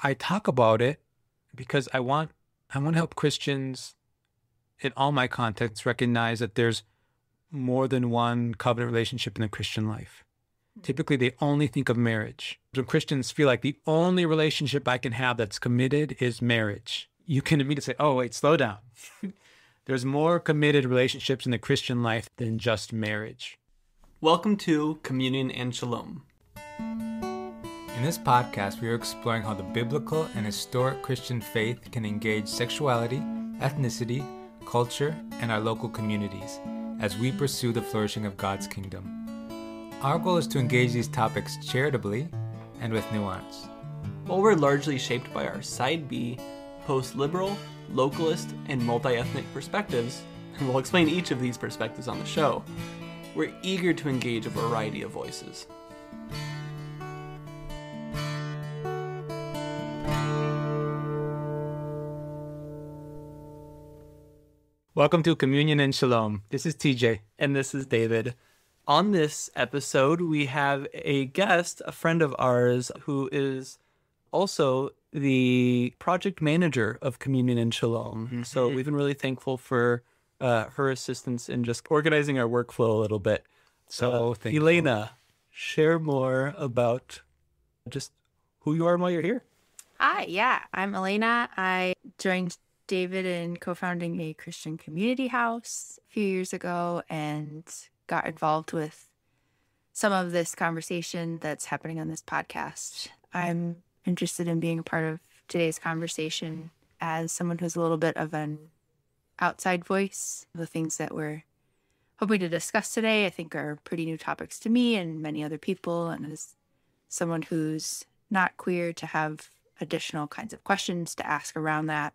I talk about it because I want to help Christians in all my contexts recognize that there's more than one covenant relationship in the Christian life. Typically, they only think of marriage. When Christians feel like the only relationship I can have that's committed is marriage, you can immediately say, oh, wait, slow down. There's more committed relationships in the Christian life than just marriage. Welcome to Communion and Shalom. In this podcast, we are exploring how the biblical and historic Christian faith can engage sexuality, ethnicity, culture, and our local communities as we pursue the flourishing of God's kingdom. Our goal is to engage these topics charitably and with nuance. While we're largely shaped by our side B, post-liberal, localist, and multi-ethnic perspectives, and we'll explain each of these perspectives on the show, we're eager to engage a variety of voices. Welcome to Communion and Shalom. This is TJ. And this is David. On this episode, we have a guest, a friend of ours, who is also the project manager of Communion and Shalom. Mm-hmm. So we've been really thankful for her assistance in just organizing our workflow a little bit. So, Alaina, share more about just who you are and why you're here. Hi, yeah, I'm Alaina. I joined David in co-founding a Christian community house a few years ago and got involved with some of this conversation that's happening on this podcast. I'm interested in being a part of today's conversation as someone who's a little bit of an outside voice. The things that we're hoping to discuss today, I think, are pretty new topics to me and many other people. And as someone who's not queer, to have additional kinds of questions to ask around that.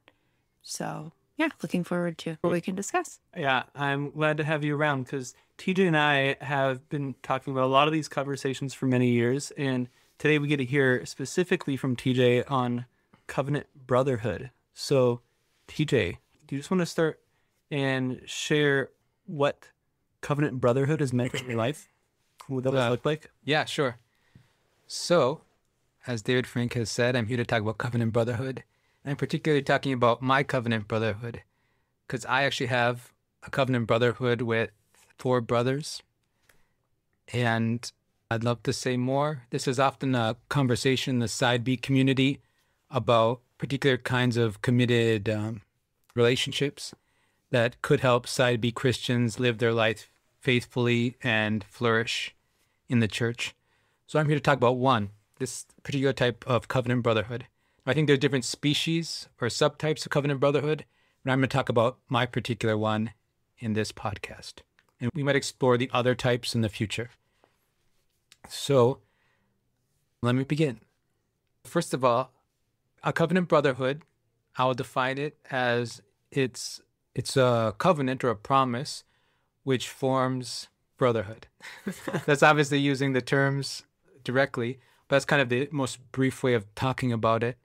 So, yeah, looking forward to what we can discuss. Yeah, I'm glad to have you around because TJ and I have been talking about a lot of these conversations for many years. And today we get to hear specifically from TJ on covenant brotherhood. So, TJ, do you just want to start and share what covenant brotherhood has meant in your life? What that would look like? Yeah, sure. So, as David Frank has said, I'm here to talk about covenant brotherhood. I'm particularly talking about my covenant brotherhood because I actually have a covenant brotherhood with 4 brothers. And I'd love to say more. This is often a conversation in the side B community about particular kinds of committed relationships that could help side B Christians live their life faithfully and flourish in the church. So I'm here to talk about this particular type of covenant brotherhood. I think there are different species or subtypes of covenant brotherhood, and I'm going to talk about my particular one in this podcast. And we might explore the other types in the future. So let me begin. First of all, a covenant brotherhood, I will define it as it's a covenant or a promise which forms brotherhood. That's obviously using the terms directly, but that's kind of the most brief way of talking about it.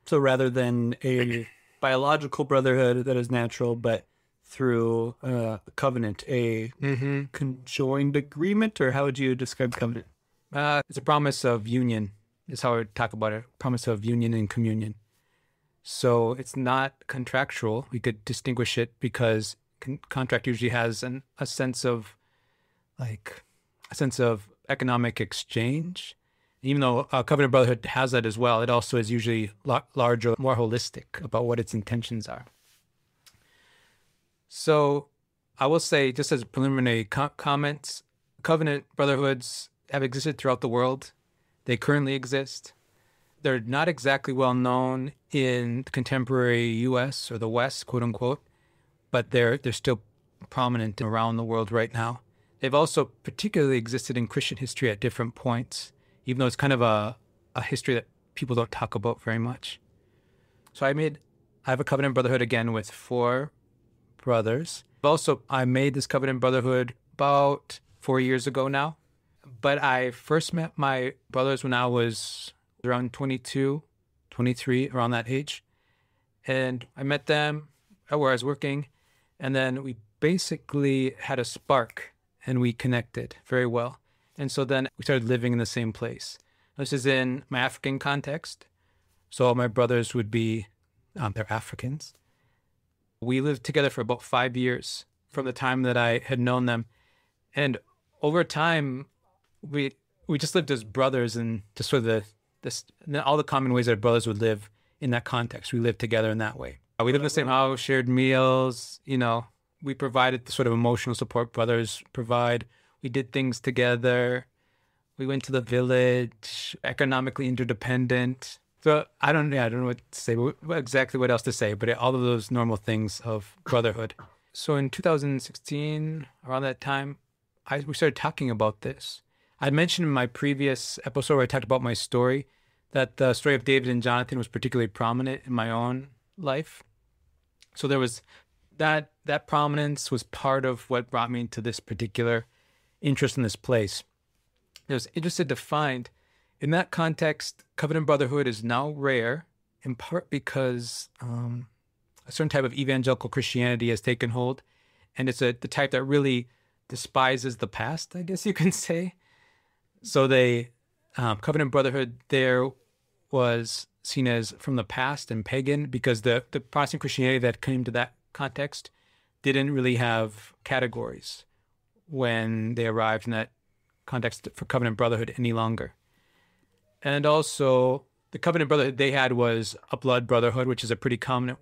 So rather than a biological brotherhood that is natural, but through a covenant, a conjoined agreement, or how would you describe covenant? It's a promise of union, is how I would talk about it. Promise of union and communion. So it's not contractual. We could distinguish it because contract usually has a sense of economic exchange. Even though covenant brotherhood has that as well, it also is usually larger, more holistic about what its intentions are. So I will say, just as preliminary comments, covenant brotherhoods have existed throughout the world. They currently exist. They're not exactly well known in the contemporary U.S. or the West, quote unquote, but they're still prominent around the world right now. They've also particularly existed in Christian history at different points, even though it's kind of a history that people don't talk about very much. So I have a covenant brotherhood again with 4 brothers. I made this covenant brotherhood about 4 years ago now. But I first met my brothers when I was around 22, 23, around that age. And I met them where I was working. And then we basically had a spark and we connected very well. And so then we started living in the same place. This is in my African context. So all my brothers would be, they're Africans. We lived together for about 5 years from the time that I had known them. And over time, we just lived as brothers, and just sort of all the common ways that brothers would live in that context. We lived together in that way. We lived in the same house, shared meals, we provided the sort of emotional support brothers provide. We did things together. We went to the village, economically interdependent. So I don't know what to say, exactly what else to say, but all of those normal things of brotherhood. So in 2016, around that time, we started talking about this. I mentioned in my previous episode where I talked about my story that the story of David and Jonathan was particularly prominent in my own life. So there was that prominence was part of what brought me into this particular interest in this place. I was interested to find, in that context, covenant brotherhood is now rare, in part because a certain type of evangelical Christianity has taken hold, and it's the type that really despises the past, I guess you can say. So covenant brotherhood there was seen as from the past and pagan, because the Protestant Christianity that came to that context didn't really have categories when they arrived in that context for covenant brotherhood any longer. And also, the covenant brotherhood they had was a blood brotherhood, which is a pretty common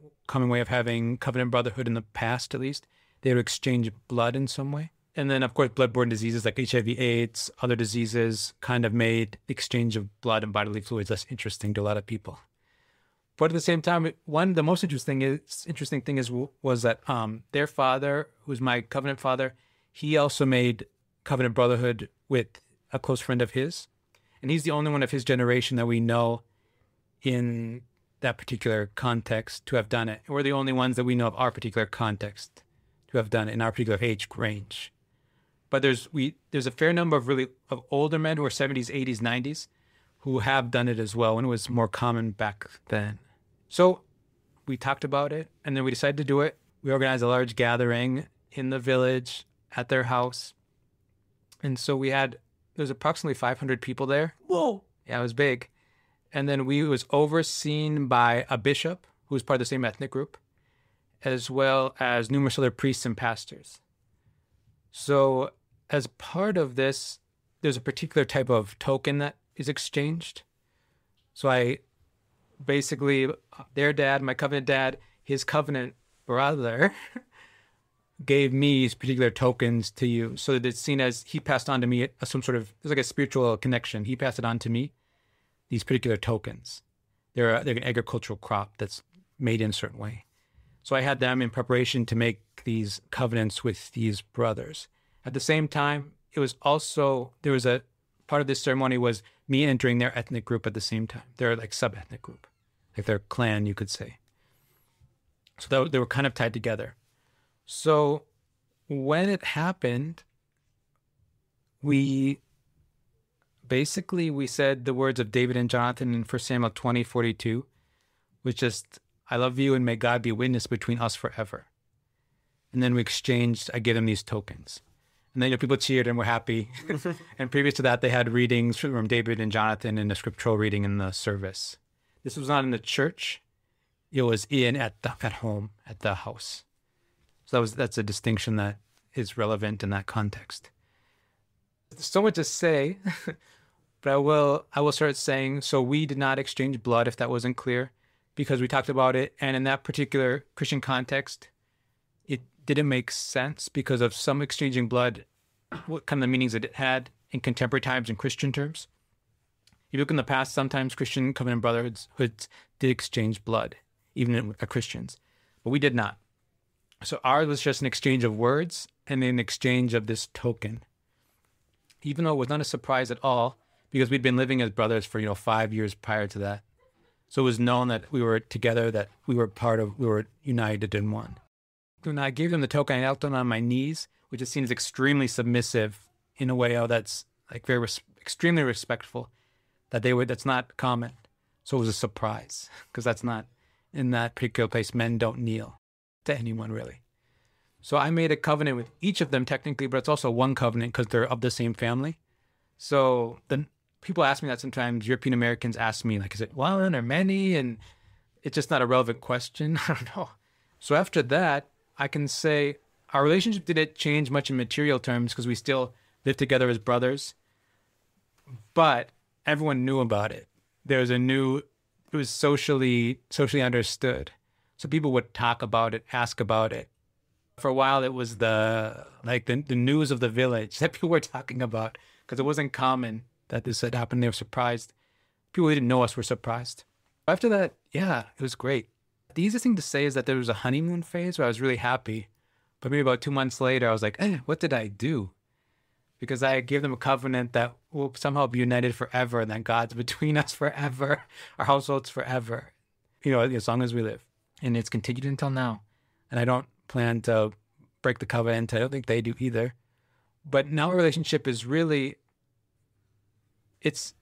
way of having covenant brotherhood in the past, at least. They would exchange blood in some way. And then, of course, bloodborne diseases like HIV/AIDS, other diseases kind of made the exchange of blood and bodily fluids less interesting to a lot of people. But at the same time, the most interesting thing was that their father, who's my covenant father, he also made covenant brotherhood with a close friend of his. And he's the only one of his generation that we know in that particular context to have done it. And we're the only ones that we know of our particular context to have done it in our particular age range. But there's a fair number of older men who are 70s, 80s, 90s who have done it as well, and it was more common back then. So we talked about it, and then we decided to do it. We organized a large gathering in the village at their house. And so there was approximately 500 people there. Whoa. Yeah, it was big. And then we was overseen by a bishop who was part of the same ethnic group, as well as numerous other priests and pastors. So as part of this, there's a particular type of token that is exchanged. So their dad, my covenant dad, his covenant brother gave me these particular tokens to use. So that it's seen as he passed on to me there's like a spiritual connection. He passed it on to me, these particular tokens. They're an agricultural crop that's made in a certain way. So I had them in preparation to make these covenants with these brothers. At the same time, there was a part of this ceremony was me entering their ethnic group at the same time. They're like sub-ethnic group, like their clan, you could say. So they were kind of tied together. So when it happened, we said the words of David and Jonathan in 1 Samuel 20:42, which is, I love you and may God be witness between us forever. And then I gave them these tokens. And then people cheered and were happy. And previous to that, they had readings from David and Jonathan in the scriptural reading in the service. This was not in the church. It was at home, at the house. So that's a distinction that is relevant in that context. There's so much to say, but I will start saying, so we did not exchange blood, if that wasn't clear, because we talked about it. And in that particular Christian context, it didn't make sense because of some exchanging blood, what kind of meanings it had in contemporary times in Christian terms. If you look in the past, sometimes Christian covenant brotherhoods did exchange blood, even with Christians, but we did not. So ours was just an exchange of words and an exchange of this token, even though it was not a surprise at all because we'd been living as brothers for 5 years prior to that. So it was known that we were together, that we were united in one. When I gave them the token, I knelt down on my knees, which is seen as extremely submissive in a way that's like very extremely respectful. That's not common. So it was a surprise because that's not in that particular place. Men don't kneel to anyone really. So I made a covenant with each of them technically, but it's also one covenant because they're of the same family. So people ask me that sometimes. European Americans ask me, like, is it one or many? And it's just not a relevant question. I don't know. So after that, I can say our relationship didn't change much in material terms because we still lived together as brothers. But everyone knew about it. It was socially understood. So people would talk about it, ask about it. For a while, it was the news of the village that people were talking about because it wasn't common that this had happened. They were surprised. People who didn't know us were surprised. After that, yeah, it was great. The easiest thing to say is that there was a honeymoon phase where I was really happy. But maybe about 2 months later, I was like, what did I do? Because I gave them a covenant that we'll somehow be united forever and that God's between us forever, our households forever, as long as we live. And it's continued until now. And I don't plan to break the covenant. I don't think they do either. But now our relationship is really, it's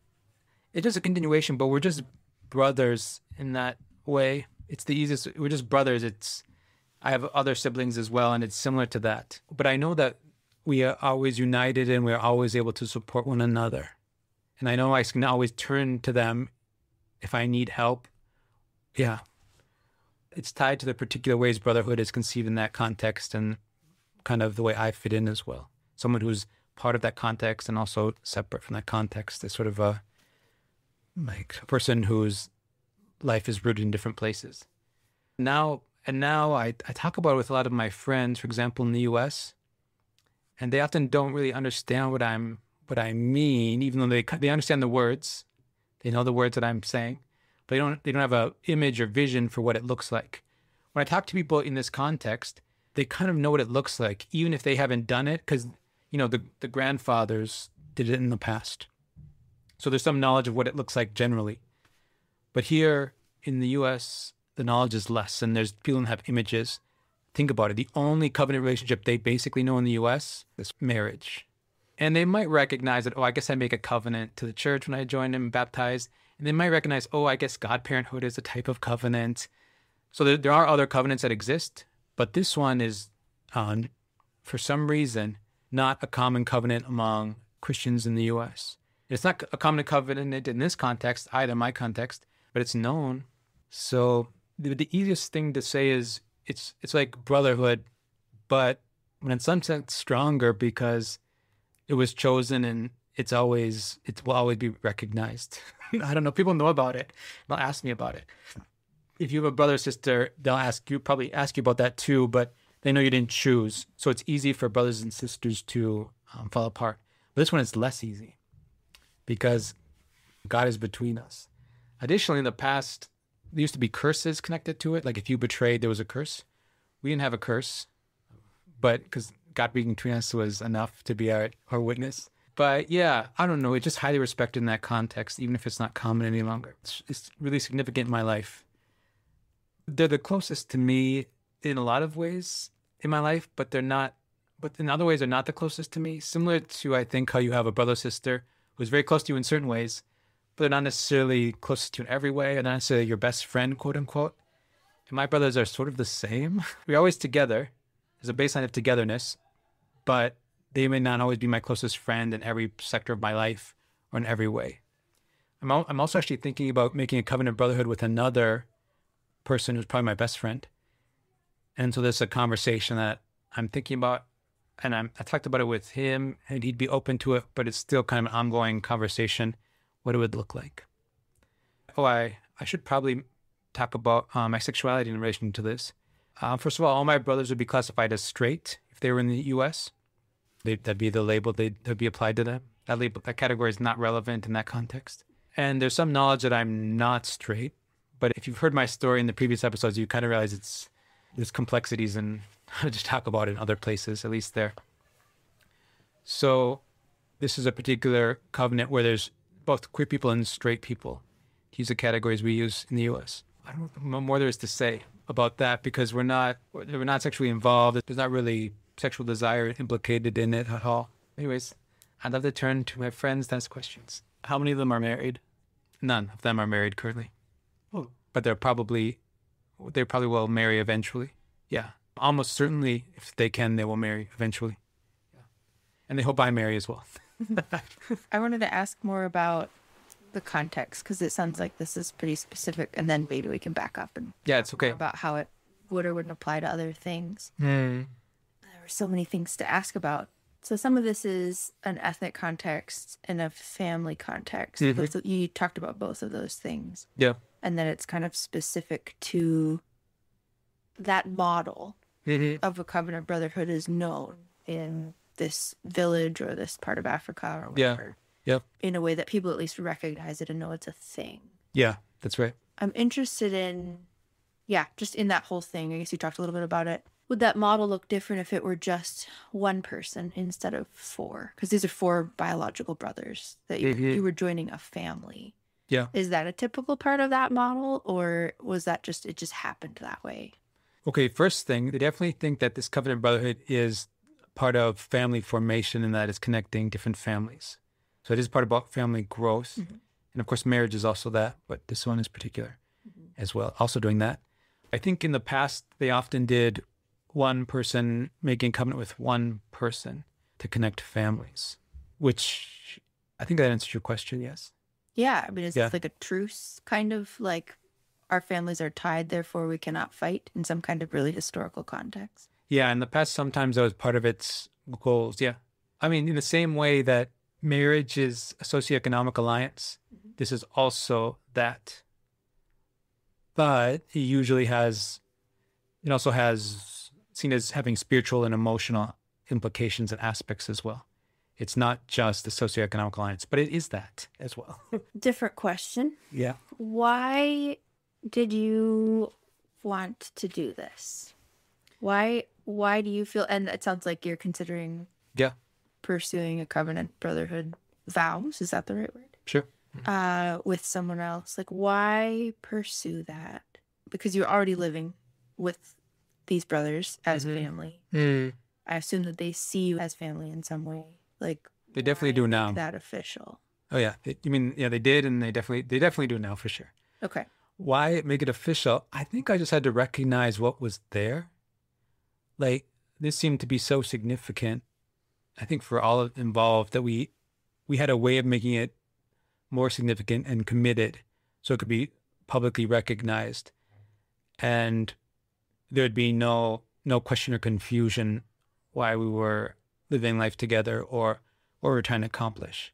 just a continuation, but we're just brothers in that way. It's the easiest. We're just brothers. I have other siblings as well, and it's similar to that. But I know that we are always united and we're always able to support one another. And I know I can always turn to them if I need help. Yeah. It's tied to the particular ways brotherhood is conceived in that context and kind of the way I fit in as well. Someone who's part of that context and also separate from that context is sort of a person whose life is rooted in different places. Now I talk about it with a lot of my friends, for example, in the U.S., and they often don't really understand what I mean, even though they understand the words. They know the words that I'm saying, but they don't have a image or vision for what it looks like. When I talk to people in this context, they kind of know what it looks like, even if they haven't done it, because the grandfathers did it in the past. So there's some knowledge of what it looks like generally. But here in the U.S., the knowledge is less, and there's people who have images. Think about it. The only covenant relationship they basically know in the U.S. is marriage. And they might recognize that, I guess I make a covenant to the church when I join them and baptize. And they might recognize, I guess godparenthood is a type of covenant. So there are other covenants that exist, but this one is, for some reason, not a common covenant among Christians in the U.S. It's not a common covenant in this context, either my context, but it's known. So the easiest thing to say is it's like brotherhood, but in some sense stronger because it was chosen and it will always be recognized. I don't know. People know about it. They'll ask me about it. If you have a brother or sister, they'll probably ask you about that too, but they know you didn't choose. So it's easy for brothers and sisters to fall apart. But this one is less easy because God is between us. Additionally, in the past, there used to be curses connected to it. Like if you betrayed, there was a curse. We didn't have a curse, but because God being between us was enough to be our witness. But yeah, I don't know. It's just highly respected in that context, even if it's not common any longer. It's really significant in my life. They're the closest to me in a lot of ways in my life, but they're not. But in other ways, they're not the closest to me. Similar to, I think, how you have a brother or sister who's very close to you in certain ways, but they're not necessarily closest to you in every way, and not necessarily your best friend, quote unquote. And my brothers are sort of the same. We're always together. There's a baseline of togetherness, but they may not always be my closest friend in every sector of my life or in every way. I'm also actually thinking about making a covenant brotherhood with another person who's probably my best friend. And so there's a conversation that I'm thinking about, and I talked about it with him, and he'd be open to it, but it's still kind of an ongoing conversation, what it would look like. I should probably talk about my sexuality in relation to this. First of all my brothers would be classified as straight if they were in the U.S. That'd be the label that'd be applied to them. That category is not relevant in that context. And there's some knowledge that I'm not straight, but if you've heard my story in the previous episodes, you kind of realize there's complexities and how to just talk about it in other places, at least there. So this is a particular covenant where there's both queer people and straight people. These are categories we use in the U.S. I don't know what more there is to say about that because we're not sexually involved. There's not really sexual desire implicated in it at all. Anyways, I'd love to turn to my friends to ask questions. How many of them are married? None of them are married currently. Oh. But they probably will marry eventually. Yeah. Almost certainly, if they can, they will marry eventually. Yeah. And they hope I marry as well. I wanted to ask more about the context because it sounds like this is pretty specific, and then maybe we can back up and Yeah, it's okay. about how it would or wouldn't apply to other things. Hmm. There were so many things to ask about. So some of this is an ethnic context and a family context. Mhm. So you talked about both of those things. Yeah. And then it's kind of specific to that model Mhm. of a covenant brotherhood is known in this village or this part of Africa or Yeah. whatever, Yep. in a way that people at least recognize it and know it's a thing. Yeah, that's right. I'm interested in, yeah, just in that whole thing. I guess you talked a little bit about it. Would that model look different if it were just one person instead of four? Because these are four biological brothers that you were joining a family. Yeah. Is that a typical part of that model, or was that just, it just happened that way? Okay, first thing, they definitely think that this covenant brotherhood is part of family formation and that it's connecting different families. So it is part about family growth. And of course, marriage is also that, but this one is particular as well, also doing that. I think in the past, they often did one person making covenant with one person to connect families, which I think that answers your question, yes. Yeah, I mean, is Yeah. this like a truce kind of like our families are tied, therefore we cannot fight in some kind of really historical context? Yeah, in the past, sometimes that was part of its goals. Yeah. I mean, in the same way that marriage is a socioeconomic alliance, this is also that. But it also has seen as having spiritual and emotional implications and aspects as well. It's not just the socioeconomic alliance, but it is that as well. Different question. Yeah. Why did you want to do this? Why do you feel, and it sounds like you're considering Yeah, pursuing a covenant brotherhood vows, is that the right word? sure. With someone else. Like, why pursue that? Because you're already living with these brothers as family. I assume that they see you as family in some way. Like, They definitely why do make now. that official? Oh, yeah. You mean, yeah, they did, and they definitely do now for sure. Okay. Why make it official? I think I just had to recognize what was there. Like, this seemed to be so significant, I think, for all involved that we had a way of making it more significant and committed so it could be publicly recognized. And there'd be no question or confusion why we were living life together or what we're trying to accomplish.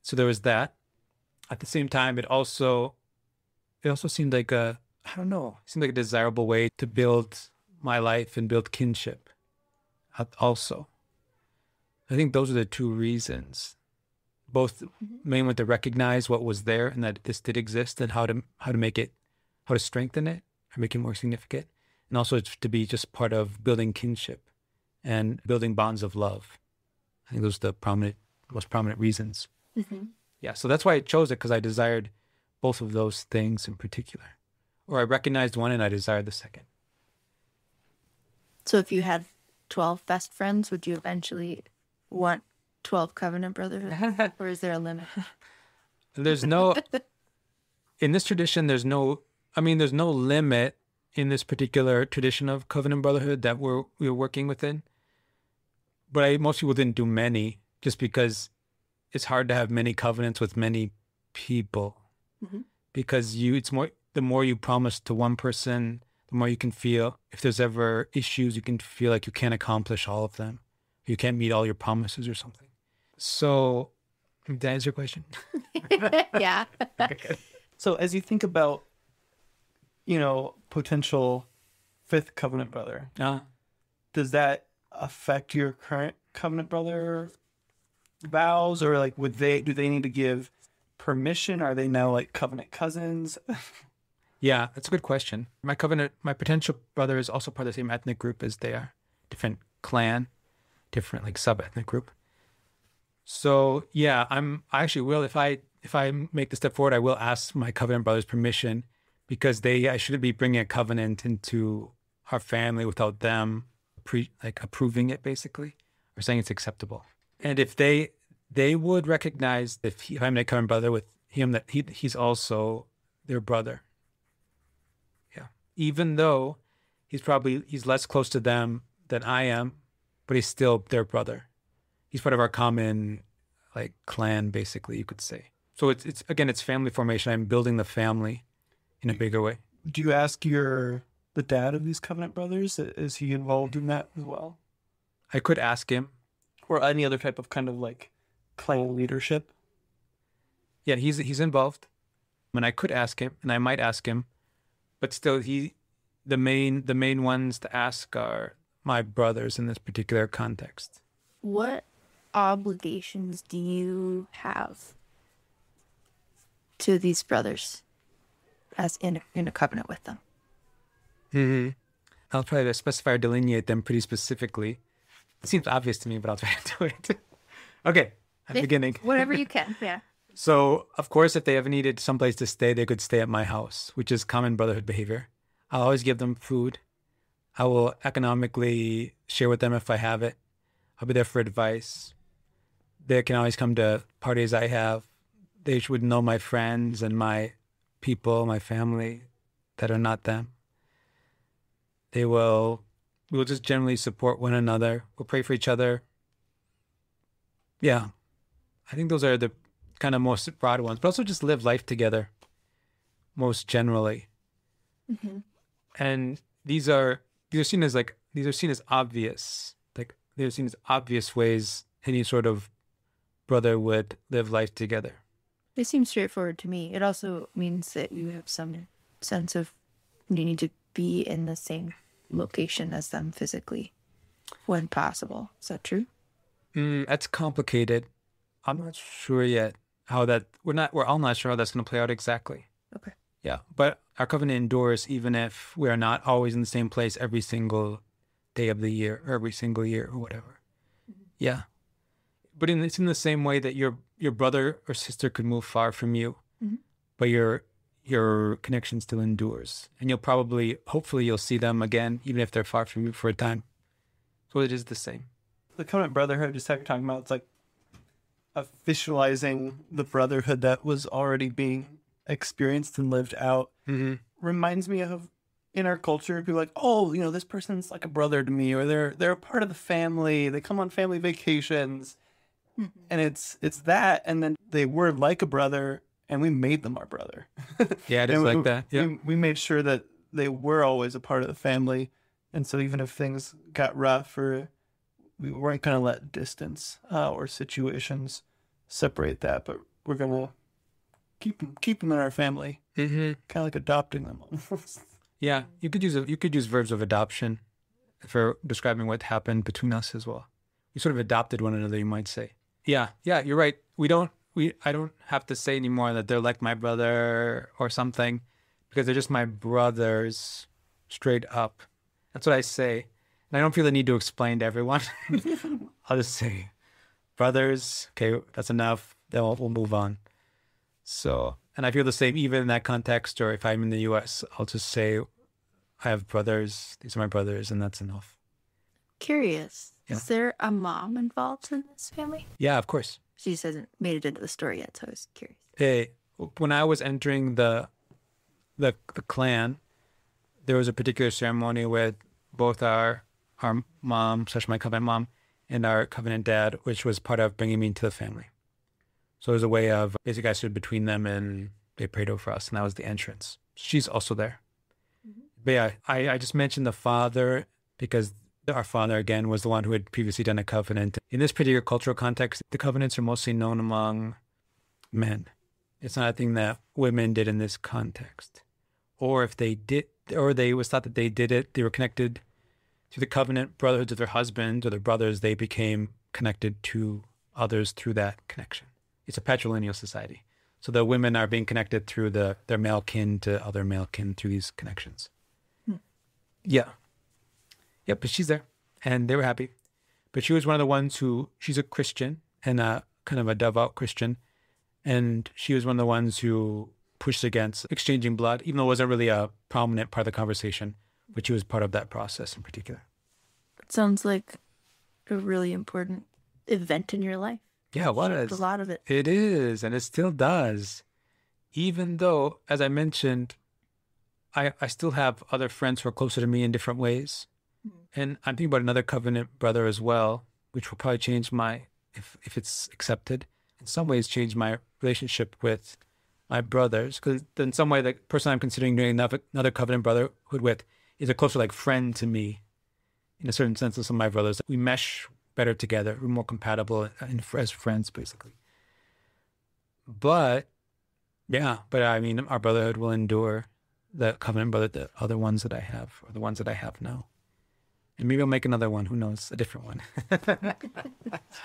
So there was that. At the same time, it also seemed like it seemed like a desirable way to build my life and build kinship also. I think those are the two reasons. Both mainly to recognize what was there and that this did exist and how to strengthen it or make it more significant. And also to be just part of building kinship and building bonds of love. I think those are the most prominent reasons. Yeah, so that's why I chose it, because I desired both of those things in particular. Or I recognized one and I desired the second. So if you had 12 best friends, would you eventually want 12 covenant brotherhood? Or is there a limit? There's no, in this tradition, there's no limit in this particular tradition of covenant brotherhood that we were working within. But most people didn't do many just because it's hard to have many covenants with many people. Because the more you promise to one person, the more you can feel, if there's ever issues, you can feel like you can't accomplish all of them. You can't meet all your promises or something. So, did that answer your question? Yeah. So as you think about, potential fifth covenant brother, does that affect your current covenant brother vows, or like do they need to give permission? Are they now like covenant cousins? Yeah, that's a good question. My potential brother is also part of the same ethnic group as they are. Different clan, different like sub-ethnic group. So yeah, I actually will, if I make the step forward, I will ask my covenant brother's permission, because I shouldn't be bringing a covenant into our family without them approving it, basically, or saying it's acceptable. And if they would recognize if I make a covenant brother with him, that he's also their brother. Yeah, even though he's less close to them than I am, but he's still their brother. He's part of our common like clan, basically, you could say. So it's again, it's family formation. I'm building the family in a bigger way. Do you ask the dad of these covenant brothers? Is he involved in that as well? I could ask him. Or any other type of kind of like clan leadership? Yeah, he's involved. And I could ask him, and I might ask him, but still the main ones to ask are my brothers in this particular context. What obligations do you have to these brothers as in a covenant with them? Mm-hmm. I'll try to specify or delineate them pretty specifically. It seems obvious to me, but I'll try to do it. Okay, at the beginning. Whatever you can, yeah. So, of course, if they ever needed someplace to stay, they could stay at my house, which is common brotherhood behavior. I'll always give them food. I will economically share with them if I have it. I'll be there for advice. They can always come to parties I have. They would know my friends and my people, my family that are not them. We will just generally support one another. We'll pray for each other. Yeah. I think those are the kind of most broad ones, but also just live life together most generally. Mm-hmm. And these are seen as obvious. Like they're seen as obvious ways any sort of brother would live life together. They seem straightforward to me. It also means that you have some sense of you need to be in the same location as them physically when possible. Is that true? That's complicated. I'm not sure yet we're all not sure how that's going to play out exactly. Okay. Yeah, but our covenant endures even if we are not always in the same place every single day of the year or every single year or whatever. Mm-hmm. Yeah. But it's in the same way that your brother or sister could move far from you, mm-hmm. but your connection still endures. And hopefully you'll see them again, even if they're far from you for a time. So it is the same. The covenant brotherhood, just how you're talking about, it's like officializing the brotherhood that was already being experienced and lived out. Mm-hmm. Reminds me of in our culture, people are like, oh, this person's like a brother to me, or they're a part of the family. They come on family vacations. Mm-hmm. And it's that, and then they were like a brother, and we made them our brother. Yeah, it is like that. Yeah, we made sure that they were always a part of the family, and so even if things got rough, or we weren't going to let distance or situations separate that, but we're going to keep them in our family, mm-hmm. kind of like adopting them. Yeah, you could use verbs of adoption for describing what happened between us as well. We sort of adopted one another, you might say. Yeah, you're right. I don't have to say anymore that they're like my brother or something, because they're just my brothers straight up. That's what I say. And I don't feel the need to explain to everyone. I'll just say, brothers, okay, that's enough. Then we'll move on. So, and I feel the same even in that context, or if I'm in the U.S., I'll just say, I have brothers. These are my brothers, and that's enough. Curious. Yeah. Is there a mom involved in this family? Yeah, of course. She just hasn't made it into the story yet, so I was curious. Hey, when I was entering the clan, there was a particular ceremony with both our mom / my covenant mom and our covenant dad, which was part of bringing me into the family. So it was a way of basically I stood between them and they prayed over us, and that was the entrance. She's also there. Mm-hmm. But yeah, I just mentioned the father because our father, again, was the one who had previously done a covenant. In this particular cultural context, the covenants are mostly known among men. It's not a thing that women did in this context. Or if they did, or it was thought that they did it, they were connected to the covenant brotherhoods of their husbands or their brothers, they became connected to others through that connection. It's a patrilineal society. So the women are being connected through their male kin to other male kin through these connections. Yeah. Yep, but she's there, and they were happy. But she was one of the ones she's a Christian, and kind of a devout Christian, and she was one of the ones who pushed against exchanging blood, even though it wasn't really a prominent part of the conversation, but she was part of that process in particular. It sounds like a really important event in your life. Yeah, what is? A lot of it. It is, and it still does. Even though, as I mentioned, I still have other friends who are closer to me in different ways. And I'm thinking about another covenant brother as well, which will probably change my if it's accepted, in some ways change my relationship with my brothers. Because in some way, the person I'm considering doing another covenant brotherhood with is a closer like friend to me, in a certain sense, than some of my brothers. We mesh better together. We're more compatible as friends, basically. But I mean, our brotherhood will endure the covenant brother, the other ones that I have, or the ones that I have now. And maybe I'll make another one. Who knows? A different one.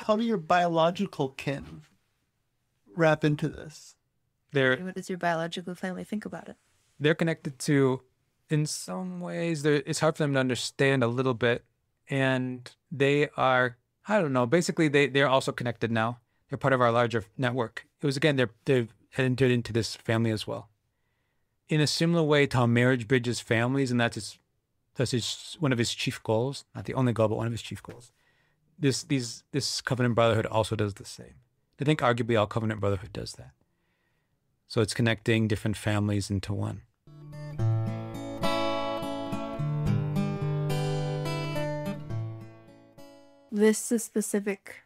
How do your biological kin wrap into this? What does your biological family think about it? They're connected to, in some ways, it's hard for them to understand a little bit. And they are, I don't know, basically they're also connected now. They're part of our larger network. It was, again, they've entered into this family as well. In a similar way to how marriage bridges families, and that's one of his chief goals, not the only goal, but one of his chief goals. This covenant brotherhood also does the same. I think arguably all covenant brotherhood does that. So it's connecting different families into one. This is a specific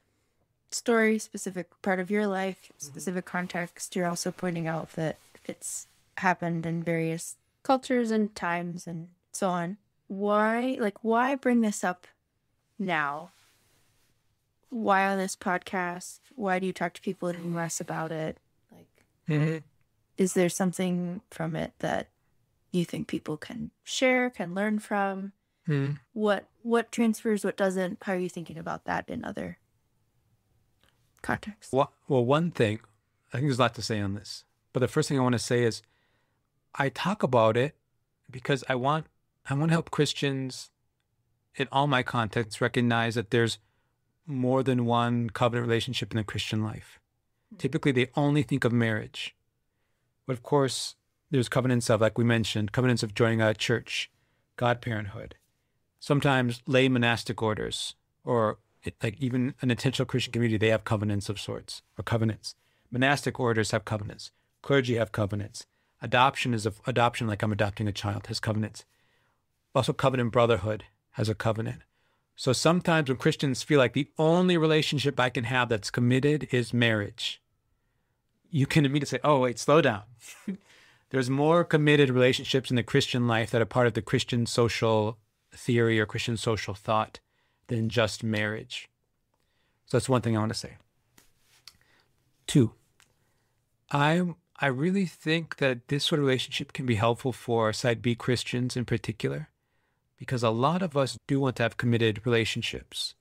story, specific part of your life, specific context. You're also pointing out that it's happened in various cultures and times and so on. Why bring this up now? Why on this podcast? Why do you talk to people in the US about it? Is there something from it that you think people can share, can learn from? What transfers, what doesn't? How are you thinking about that in other contexts? Well, one thing, I think there's a lot to say on this, but the first thing I want to say is I talk about it because I want to help Christians in all my contexts recognize that there's more than one covenant relationship in the Christian life. Typically, they only think of marriage. But of course, there's covenants of, like we mentioned, covenants of joining a church, godparenthood, sometimes lay monastic orders, or like even an intentional Christian community, they have covenants of sorts, or covenants. Monastic orders have covenants. Clergy have covenants. Adoption, like I'm adopting a child, has covenants. Also, covenant brotherhood has a covenant. So sometimes when Christians feel like the only relationship I can have that's committed is marriage, you can immediately say, oh, wait, slow down. There's more committed relationships in the Christian life that are part of the Christian social theory or Christian social thought than just marriage. So that's one thing I want to say. 2, I really think that this sort of relationship can be helpful for Side B Christians in particular, because a lot of us do want to have committed relationships.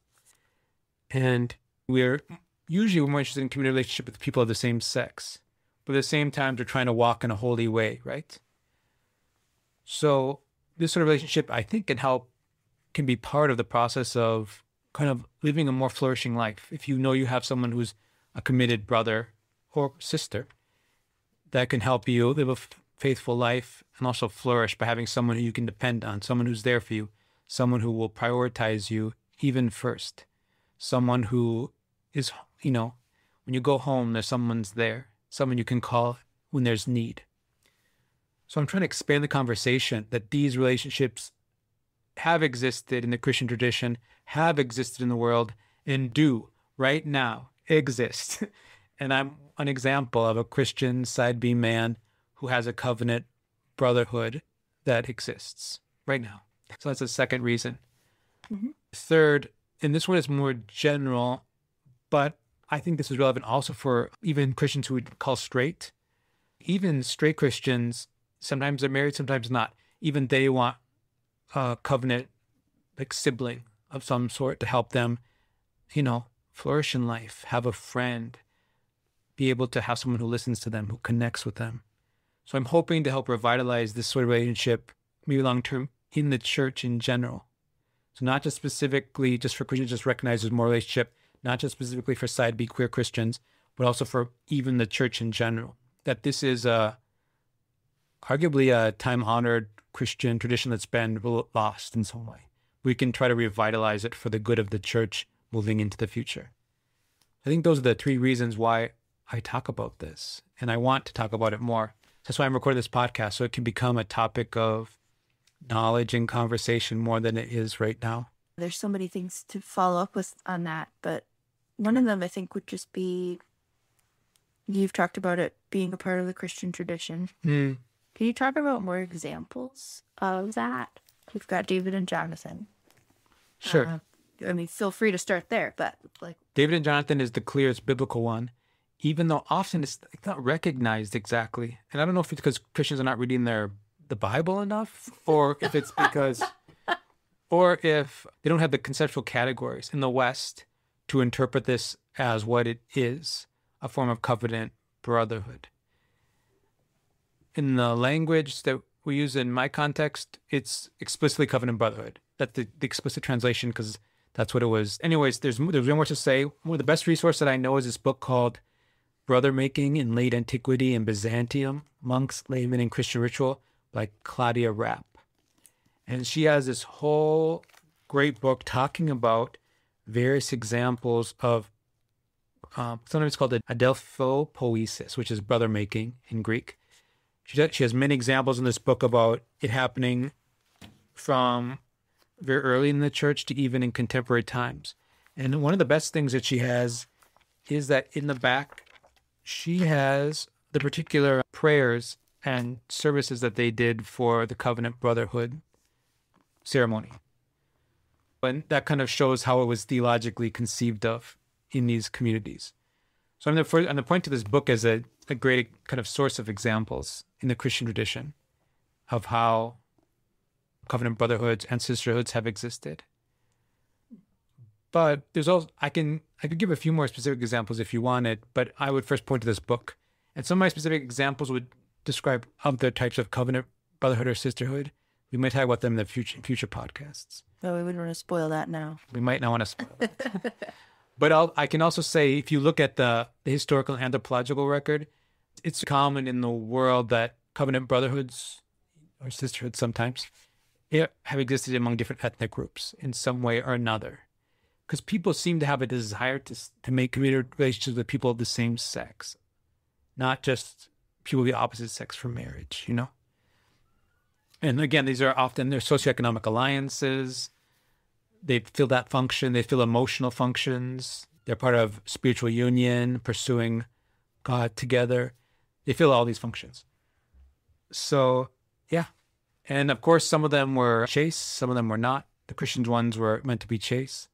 And we're more interested in committed relationship with people of the same sex. But at the same time, they're trying to walk in a holy way, right? So this sort of relationship, I think, can be part of the process of kind of living a more flourishing life. If you know you have someone who's a committed brother or sister, that can help you live a faithful life and also flourish by having someone who you can depend on, someone who's there for you, someone who will prioritize you even first, someone who is, when you go home, there's someone's there, someone you can call when there's need. So I'm trying to expand the conversation that these relationships have existed in the Christian tradition, have existed in the world, and do right now exist. And I'm an example of a Christian Side B man who has a covenant brotherhood that exists right now. So that's the second reason. Mm-hmm. Third, and this one is more general, but I think this is relevant also for even Christians who would call straight. Even straight Christians, sometimes they're married, sometimes not. Even they want a covenant, like sibling of some sort to help them, flourish in life, have a friend, be able to have someone who listens to them, who connects with them. So I'm hoping to help revitalize this sort of relationship, maybe long-term, in the church in general. So not just specifically just for Christians, just recognize there's more relationship, not just specifically for Side B queer Christians, but also for even the church in general. That this is arguably a time-honored Christian tradition that's been lost in some way. We can try to revitalize it for the good of the church moving into the future. I think those are the 3 reasons why I talk about this, and I want to talk about it more. That's why I'm recording this podcast, so it can become a topic of knowledge and conversation more than it is right now. There's so many things to follow up with on that, but One of them, I think, would just be, you've talked about it being a part of the Christian tradition. Mm, Can you talk about more examples of that? We've got David and Jonathan. sure. I mean, feel free to start there, but like, David and Jonathan is the clearest biblical one, even though often it's not recognized exactly. And I don't know if it's because Christians are not reading the Bible enough, or if it's because, or if they don't have the conceptual categories in the West to interpret this as what it is, a form of covenant brotherhood. In the language that we use in my context, it's explicitly covenant brotherhood. That's the explicit translation because that's what it was. Anyways, there's more to say. One of the best resources that I know is this book called Brother Making in Late Antiquity and Byzantium, Monks, Laymen, and Christian Ritual by Claudia Rapp. And she has this whole great book talking about various examples of, sometimes called the adelphopoiesis, which is brother making in Greek. She has many examples in this book about it happening from very early in the church to even in contemporary times. And one of the best things that she has is that in the back, she has the particular prayers and services that they did for the covenant brotherhood ceremony. And that kind of shows how it was theologically conceived of in these communities. So I'm going to point to this book as a great kind of source of examples in the Christian tradition of how covenant brotherhoods and sisterhoods have existed. But there's also I could give a few more specific examples if you wanted, but I would first point to this book. And some of my specific examples would describe other types of covenant brotherhood or sisterhood. We might talk about them in the future podcasts. oh, we wouldn't want to spoil that now. We might not want to spoil it. But I can also say, if you look at the historical and anthropological record, it's common in the world that covenant brotherhoods or sisterhoods sometimes have existed among different ethnic groups in some way or another. Because people seem to have a desire to make committed relationships with people of the same sex, not just people of the opposite sex for marriage, you know? And again, these are often their socioeconomic alliances. They fill that function. They fill emotional functions. They're part of spiritual union, pursuing God together. They fill all these functions. So, yeah. And of course, some of them were chaste. Some of them were not. The Christian ones were meant to be chaste.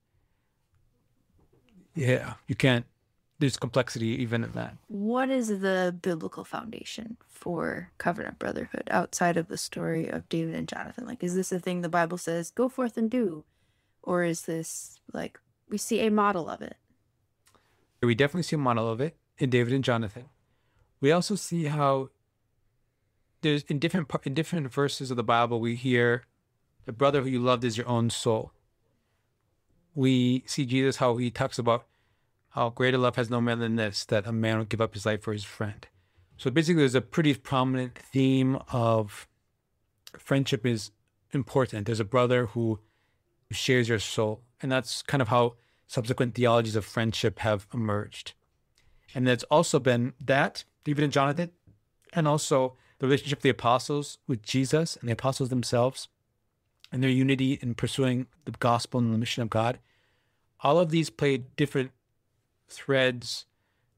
Yeah, you can't. There's complexity even in that. What is the biblical foundation for covenant brotherhood outside of the story of David and Jonathan? Like, is this a thing the Bible says, go forth and do? Or is this like we see a model of it? We definitely see a model of it in David and Jonathan. We also see how there's in different verses of the Bible, we hear the brother who you loved is your own soul. We see Jesus, how he talks about how greater love has no man than this, that a man will give up his life for his friend. So basically, there's a pretty prominent theme of friendship is important. There's a brother who shares your soul. And that's kind of how subsequent theologies of friendship have emerged. And there's also been that, David and Jonathan, and also the relationship of the apostles with Jesus and the apostles themselves and their unity in pursuing the gospel and the mission of God. All of these played different threads,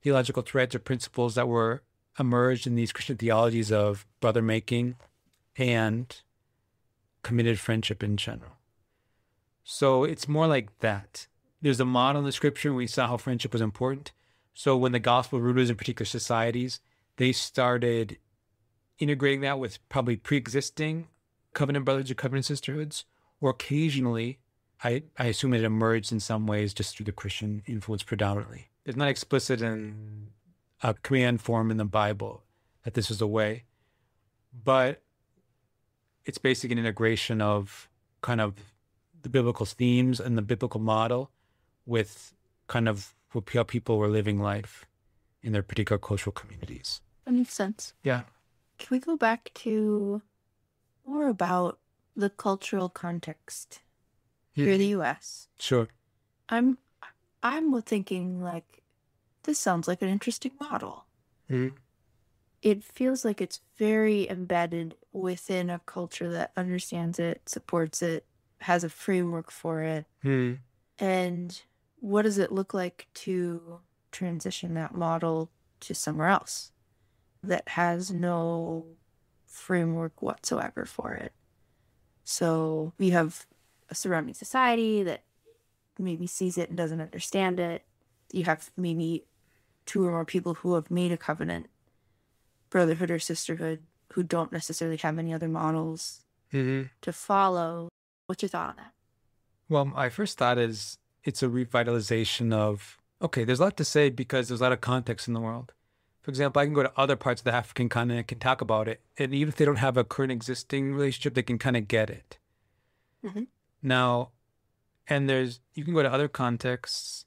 theological threads or principles that were emerged in these Christian theologies of brother making and committed friendship in general. So it's more like that. There's a model in the scripture, and we saw how friendship was important. So when the gospel rulers in particular societies, they started integrating that with probably pre-existing covenant brothers or covenant sisterhoods, or occasionally, I assume it emerged in some ways just through the Christian influence predominantly. It's not explicit in a command form in the Bible that this was a way, but it's basically an integration of kind of the biblical themes and the biblical model with kind of how people were living life in their particular cultural communities. That makes sense. Yeah. Can we go back to more about the cultural context here in the U.S.? Sure. I'm thinking like this sounds like an interesting model. Mm-hmm. It feels like it's very embedded within a culture that understands it, supports it, has a framework for it. Mm-hmm. And what does it look like to transition that model to somewhere else that has no framework whatsoever for it? So we have a surrounding society that maybe sees it and doesn't understand it. You have maybe two or more people who have made a covenant, brotherhood or sisterhood, who don't necessarily have any other models to follow. What's your thought on that? Well, my first thought is it's a revitalization of, okay, there's a lot to say because there's a lot of context in the world. For example, I can go to other parts of the African continent and can talk about it. And even if they don't have a current existing relationship, they can kind of get it. Now, and you can go to other contexts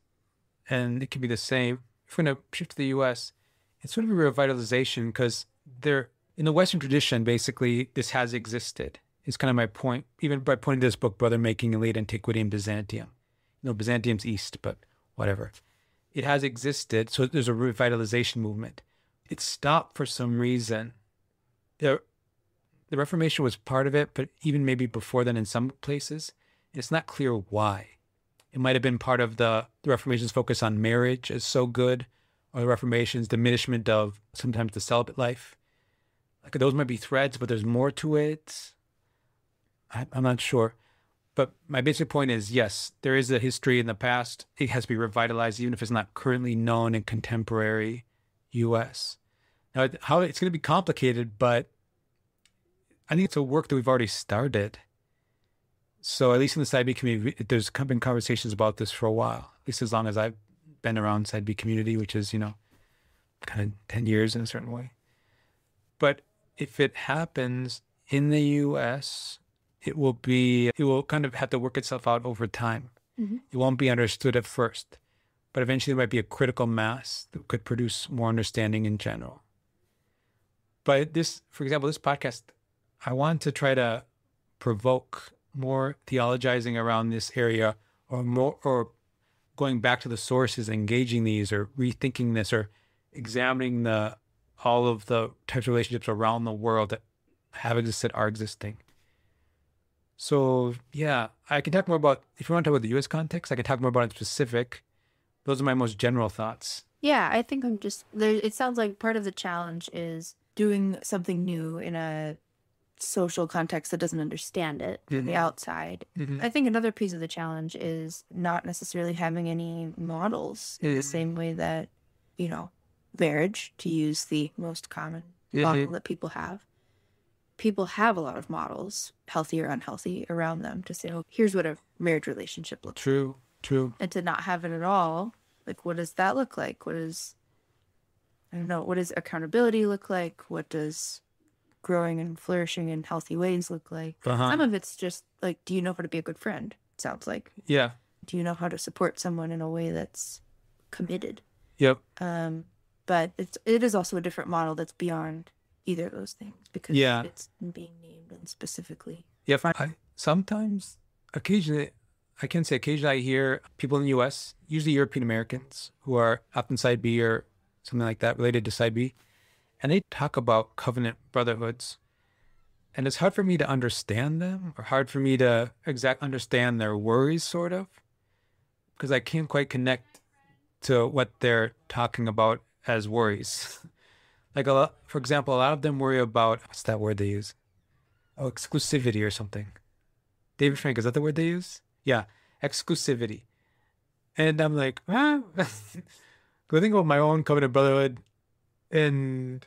and it can be the same. If we're going to shift to the US, it's sort of a revitalization because in the Western tradition, basically, this has existed. It's kind of my point, even by pointing to this book, Brother Making in Late Antiquity and Byzantium. Byzantium's east, but whatever. It has existed, so there's a revitalization movement. It stopped for some reason. The Reformation was part of it, but even maybe before then in some places, it's not clear why. It might have been part of the Reformation's focus on marriage as so good, or the Reformation's diminishment of sometimes the celibate life. Like those might be threads, but there's more to it. I'm not sure. But my basic point is, yes, there is a history in the past. It has to be revitalized, even if it's not currently known in contemporary U.S. Now, how it's going to be complicated, but I think it's a work that we've already started. So at least in the Side B community, there's been conversations about this for a while, at least as long as I've been around Side B community, which is, kind of 10 years in a certain way. But if it happens in the U.S., it will kind of have to work itself out over time. It won't be understood at first, but eventually there might be a critical mass that could produce more understanding in general. But for example, this podcast, I want to try to provoke more theologizing around this area, or going back to the sources, engaging these, or rethinking this, or examining all of the types of relationships around the world that have existed, are existing. So yeah, I can talk more about, if you want to talk about the U.S. context, I can talk more about it specific. Those are my most general thoughts. Yeah, I think it sounds like part of the challenge is doing something new in a social context that doesn't understand it from the outside. I think another piece of the challenge is not necessarily having any models in the same way that, marriage, to use the most common model that people have. People have a lot of models, healthy or unhealthy, around them to say, oh, here's what a marriage relationship looks like. True. And to not have it at all, like, what does that look like? What does accountability look like? What does growing and flourishing in healthy ways look like? Some of it's just like, do you know how to be a good friend? It sounds like. Yeah. Do you know how to support someone in a way that's committed? Yep. But it is also a different model that's beyond either of those things, because it's being named and specifically. Yeah, occasionally I hear people in the U.S., usually European Americans, who are often Side B or something like that, related to Side B, and they talk about covenant brotherhoods. And it's hard for me to understand them, or hard for me to understand their worries, sort of, because I can't quite connect to what they're talking about as worries. For example, a lot of them worry about, what's that word they use? Oh, exclusivity or something. David Frank, is that the word they use? Yeah, exclusivity. And I'm like, I think about my own covenant brotherhood, and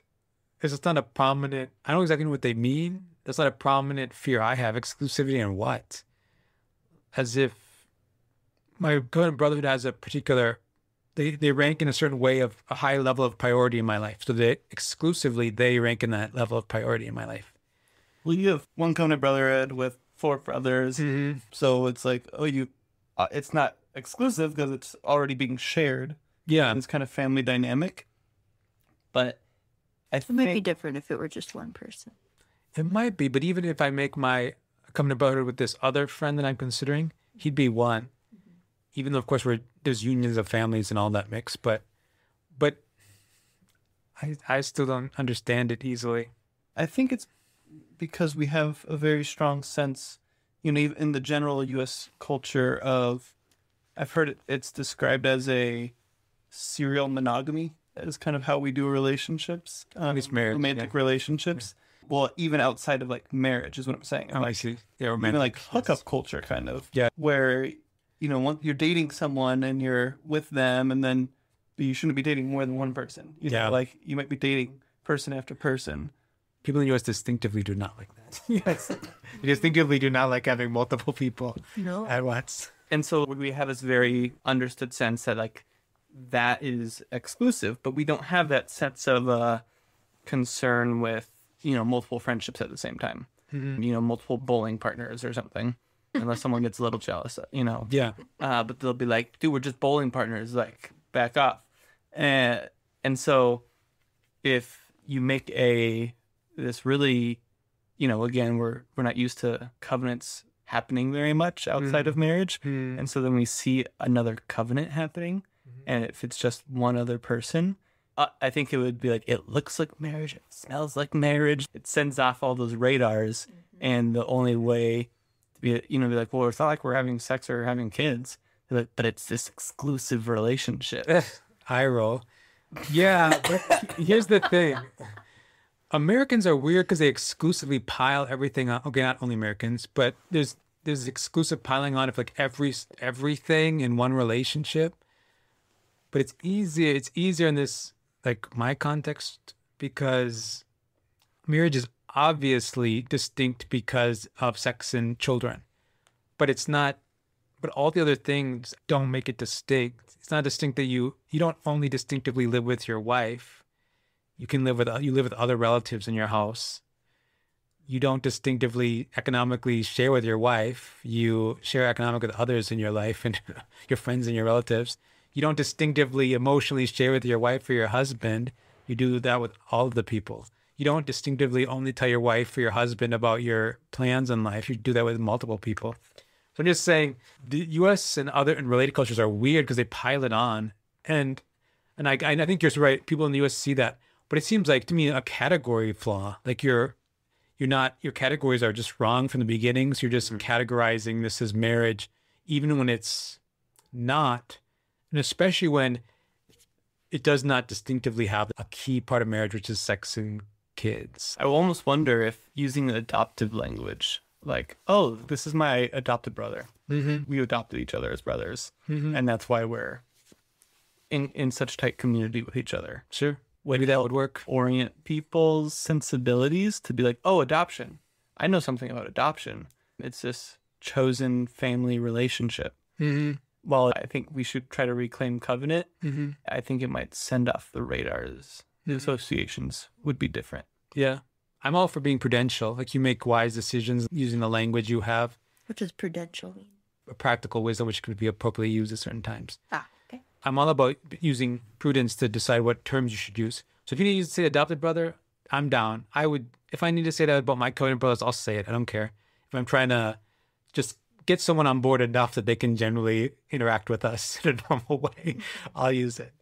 it's just not a prominent, I don't know exactly what they mean. That's not a prominent fear I have. Exclusivity and what? As if my covenant brotherhood has a particular, they rank in a certain way of a high level of priority in my life. So they rank in that level of priority in my life. Well, you have one covenant brotherhood with 4 brothers. So it's like, it's not exclusive because it's already being shared. Yeah. It's kind of family dynamic. But It might be different if it were just one person. It might be, but even if I make my covenant brotherhood with this other friend that I'm considering, he'd be one. Even though, of course, there's unions of families and all that mix, but I still don't understand it easily. I think it's because we have a very strong sense, in the general U.S. culture of I've heard it's described as a serial monogamy. That is kind of how we do relationships, At least marriage, romantic relationships. Well, even outside of like marriage is what I'm saying. Oh, Like, I see. Yeah, even like romantic. hookup culture, kind of. Yeah. Where, you know, once you're dating someone and you're with them, and then you shouldn't be dating more than one person. You know, like you might be dating person after person. People in the U.S. distinctively do not like that. Yes. They distinctively do not like having multiple people at once. And so we have this very understood sense that like that is exclusive, but we don't have that sense of concern with, you know, multiple friendships at the same time. You know, multiple bowling partners or something, unless someone gets a little jealous, you know. Yeah. But they'll be like, dude, we're just bowling partners, like back off. And so if you make this really, you know, again, we're not used to covenants happening very much outside of marriage. And so then we see another covenant happening, and if it's just one other person, I think it would be like, it looks like marriage, it smells like marriage. It sends off all those radars, and the only way to be, you know, be like, well, it's not like we're having sex or having kids, but it's this exclusive relationship. Eye roll. Yeah, but here's the thing. Americans are weird because they exclusively pile everything on. Okay, not only Americans, but there's exclusive piling on of like everything in one relationship. But it's easier. It's easier in this, like, my context, because marriage is obviously distinct because of sex and children, but it's not. But all the other things don't make it distinct. It's not distinct that you don't only distinctively live with your wife. You live with other relatives in your house. You don't distinctively economically share with your wife. You share economically with others in your life and your friends and your relatives. You don't distinctively emotionally share with your wife or your husband. You do that with all of the people. You don't distinctively only tell your wife or your husband about your plans in life. You do that with multiple people. So I'm just saying the U.S. and related cultures are weird because they pile it on. And I think you're right. People in the U.S. see that. But it seems like, to me, a category flaw. Like your categories are just wrong from the beginning. So you're just categorizing this as marriage, even when it's not. And especially when it does not distinctively have a key part of marriage, which is sex and kids. I almost wonder if using the adoptive language, like, oh, this is my adopted brother. We adopted each other as brothers. And that's why we're in such tight community with each other. Sure. Maybe that would work. Orient people's sensibilities to be like, oh, adoption. I know something about adoption. It's this chosen family relationship. While I think we should try to reclaim covenant, I think it might send off the radars. The associations would be different. Yeah. I'm all for being prudential. Like, you make wise decisions using the language you have. What does prudential mean? A practical wisdom which could be appropriately used at certain times. Okay. I'm all about using prudence to decide what terms you should use. So if you need to say adopted brother, I'm down. If I need to say that about my covenant brothers, I'll say it. I don't care. If I'm trying to just get someone on board enough that they can generally interact with us in a normal way, I'll use it.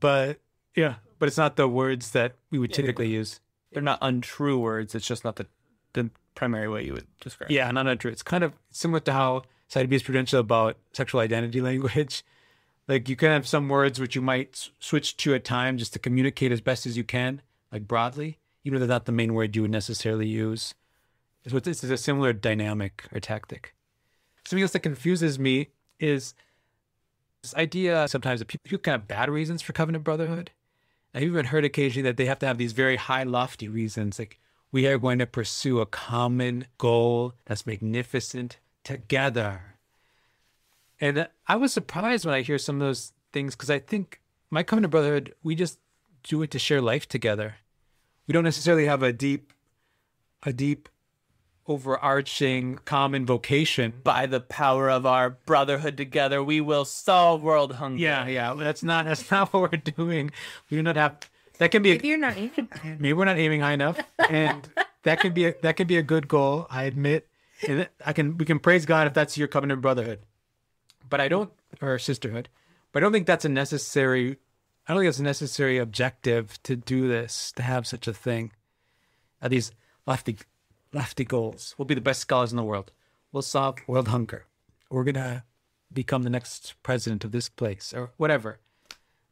But it's not the words that we would typically use. They're not untrue words. It's just not the primary way you would describe it. Yeah, not untrue. It's kind of similar to how Side B is prudential about sexual identity language. Like, you can have some words which you might switch to at times just to communicate as best as you can, like broadly, even if they're not the main word you would necessarily use. So it's a similar dynamic or tactic. Something else that confuses me is this idea sometimes that people can have bad reasons for covenant brotherhood. I've even heard occasionally that they have to have these very high, lofty reasons, like, we are going to pursue a common goal that's magnificent together. And I was surprised when I hear some of those things, because I think my covenant brotherhood, we just do it to share life together. We don't necessarily have a deep overarching common vocation. By the power of our brotherhood together, we will solve world hunger. Yeah. That's not what we're doing. We do not have. That can be. Maybe you're not aiming. Maybe we're not aiming high enough, and that can be a good goal. I admit. And we can praise God if that's your covenant brotherhood, but I don't, or sisterhood. But I don't think that's a necessary. I don't think it's a necessary objective to do this, to have such a thing. These lofty goals. We'll be the best scholars in the world. We'll solve world hunger. We're gonna become the next president of this place or whatever.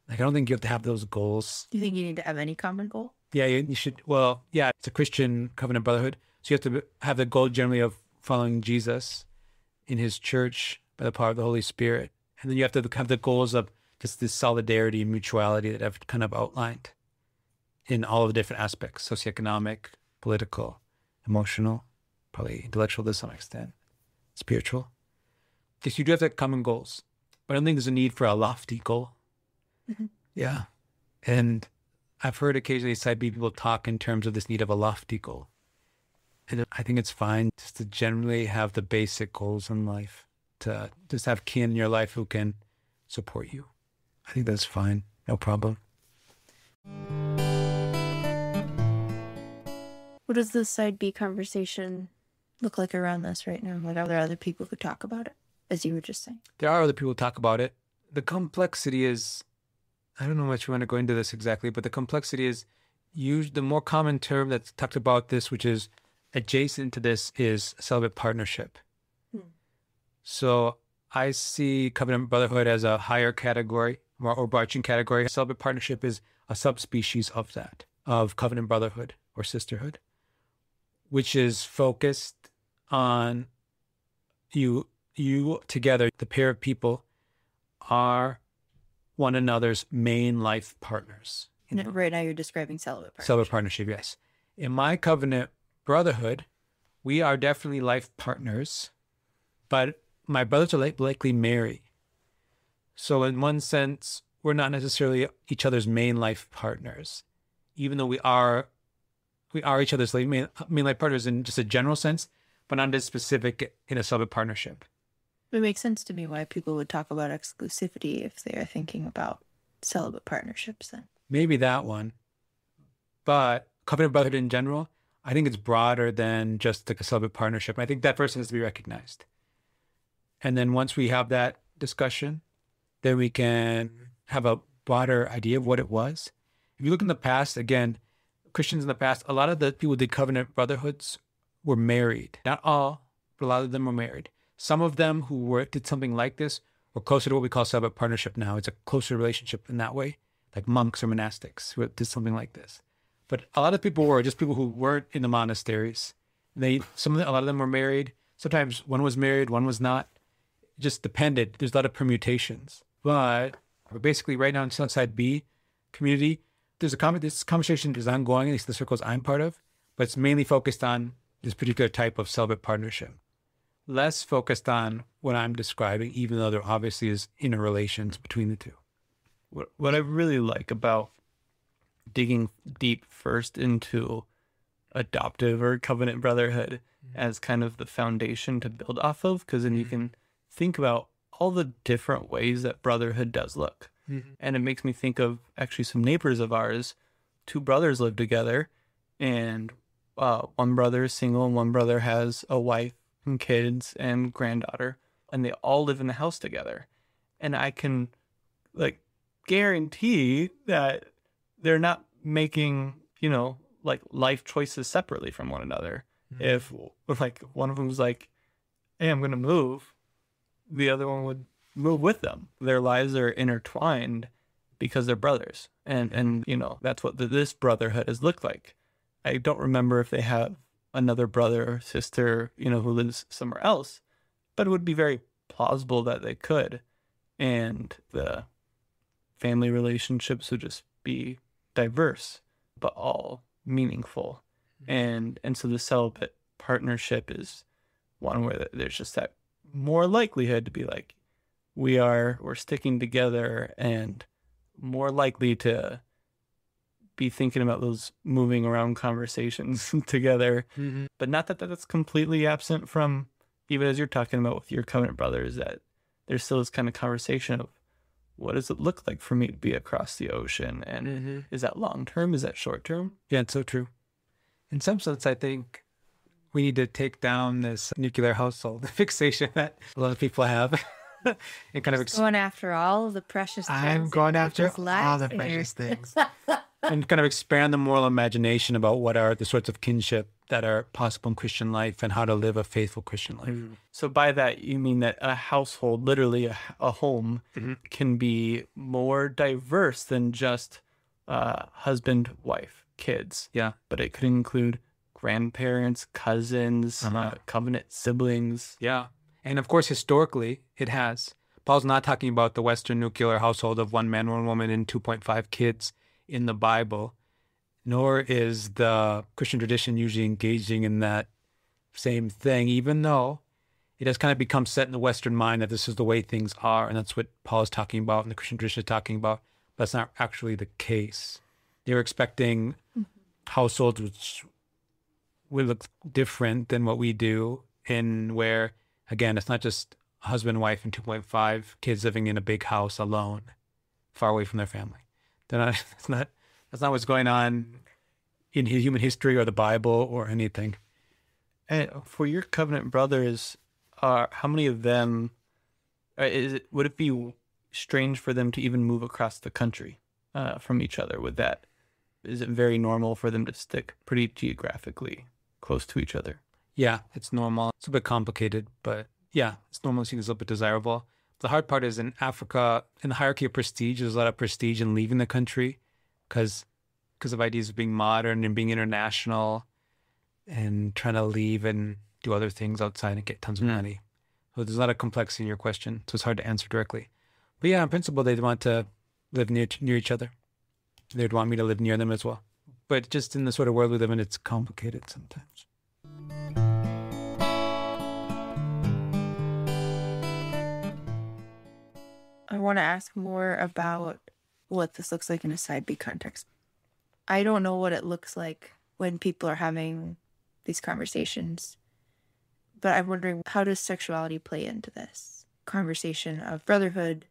Like, I don't think you have to have those goals. Do you think you need to have any common goal? Yeah, you should. Well, yeah, it's a Christian covenant brotherhood. So you have to have the goal generally of following Jesus in his church by the power of the Holy Spirit. And then you have to have the goals of just this solidarity and mutuality that I've kind of outlined in all of the different aspects, socioeconomic, political, emotional, probably intellectual to some extent, spiritual. Because you do have to have common goals. But I don't think there's a need for a lofty goal. Mm-hmm. Yeah. And I've heard occasionally side B people talk in terms of this need of a lofty goal. And I think it's fine just to generally have the basic goals in life, to just have kin in your life who can support you. I think that's fine. No problem. What does the side B conversation look like around this right now? Like, are there other people who talk about it, as you were just saying? There are other people who talk about it. The complexity is, I don't know much you want to go into this exactly, but the complexity is the more common term that's talked about this, which is adjacent to this, is celibate partnership. So I see covenant brotherhood as a higher category, more overarching category. Celibate partnership is a subspecies of that, of covenant brotherhood or sisterhood, which is focused on you together. The pair of people are one another's main life partners. Right now you're describing celibate partnership. Celibate partnership, yes. In my covenant brotherhood, we are definitely life partners, but my brothers are likely married. So in one sense, we're not necessarily each other's main life partners, even though we are each other's main life partners in just a general sense, but not as specific in a celibate partnership. It makes sense to me why people would talk about exclusivity if they are thinking about celibate partnerships then. Maybe that one. But covenant brotherhood in general, I think it's broader than just a celibate partnership. I think that person has to be recognized. And then once we have that discussion, then we can have a broader idea of what it was. If you look in the past, again, Christians in the past, a lot of the people who did covenant brotherhoods were married. Not all, but a lot of them were married. Some of them who did something like this were closer to what we call celibate partnership now. It's a closer relationship in that way, like monks or monastics who did something like this. But a lot of people were just people who weren't in the monasteries. A lot of them were married. Sometimes one was married, one was not. It just depended. There's a lot of permutations. But basically right now in Side B community, this conversation is ongoing, at least the circles I'm part of, but it's mainly focused on this particular type of celibate partnership. Less focused on what I'm describing, even though there obviously is interrelations between the two. What I really like about digging deep first into adoptive or covenant brotherhood as kind of the foundation to build off of, because then you can think about all the different ways that brotherhood does look. And it makes me think of actually some neighbors of ours. Two brothers live together, and one brother is single and one brother has a wife and kids and granddaughter, and they all live in the house together. And I can guarantee that they're not making, life choices separately from one another. If one of them was like, hey, I'm going to move, the other one would move with them. Their lives are intertwined because they're brothers. And that's what this brotherhood has looked like. I don't remember if they have another brother or sister, who lives somewhere else, but it would be very plausible that they could. And the family relationships would just be diverse, but all meaningful. And so the celibate partnership is one where there's just that more likelihood to be like, we're sticking together and more likely to be thinking about those moving around conversations together. But not that that's completely absent from, even as you're talking about with your covenant brothers, that there's still this kind of conversation of, what does it look like for me to be across the ocean? And is that long term? Is that short term? Yeah, it's so true. In some sense, I think we need to take down this nuclear household fixation that a lot of people have. And kind of going after all of the precious things. I'm going after all the precious things. and kind of expand the moral imagination about what are the sorts of kinship that are possible in Christian life and how to live a faithful Christian life. So by that, you mean that a household, literally a home, can be more diverse than just husband, wife, kids. Yeah. But it could include grandparents, cousins, covenant siblings. Yeah. And of course, historically, it has. Paul's not talking about the Western nuclear household of one man, one woman, and 2.5 kids in the Bible, nor is the Christian tradition usually engaging in that same thing, even though it has kind of become set in the Western mind that this is the way things are, and that's what Paul is talking about and the Christian tradition is talking about. But that's not actually the case. They're expecting households which will look different than what we do, in where, again, it's not just husband, wife, and 2.5 kids living in a big house alone, far away from their family. They're not, that's not what's going on in human history or the Bible or anything. And for your covenant brothers, how many of them, would it be strange for them to even move across the country from each other with that? Is it very normal for them to stick pretty geographically close to each other? Yeah, it's normal. It's a bit complicated, but yeah, it's normal. Seems a little bit desirable. The hard part is in Africa, in the hierarchy of prestige, there's a lot of prestige in leaving the country because of ideas of being modern and being international and trying to leave and do other things outside and get tons of money. So there's a lot of complexity in your question, so it's hard to answer directly. But yeah, in principle, they'd want to live near each other. They'd want me to live near them as well. But just in the sort of world we live in, it's complicated sometimes. I want to ask more about what this looks like in a side B context. I don't know what it looks like when people are having these conversations, but I'm wondering, how does sexuality play into this conversation of brotherhood?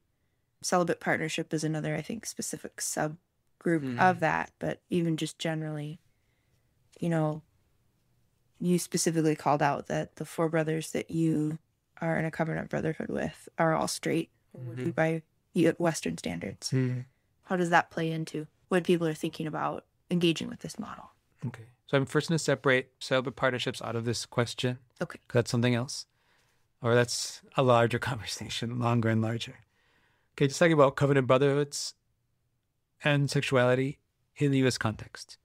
Celibate partnership is another, I think, specific subgroup of that, but even just generally, you specifically called out that the 4 brothers that you are in a covenant brotherhood with are all straight, would be by Western standards. How does that play into what people are thinking about engaging with this model? Okay. So I'm first going to separate celibate partnerships out of this question. Okay. That's something else. Or that's a larger conversation, longer and larger. Okay, just talking about covenant brotherhoods and sexuality in the U.S. context.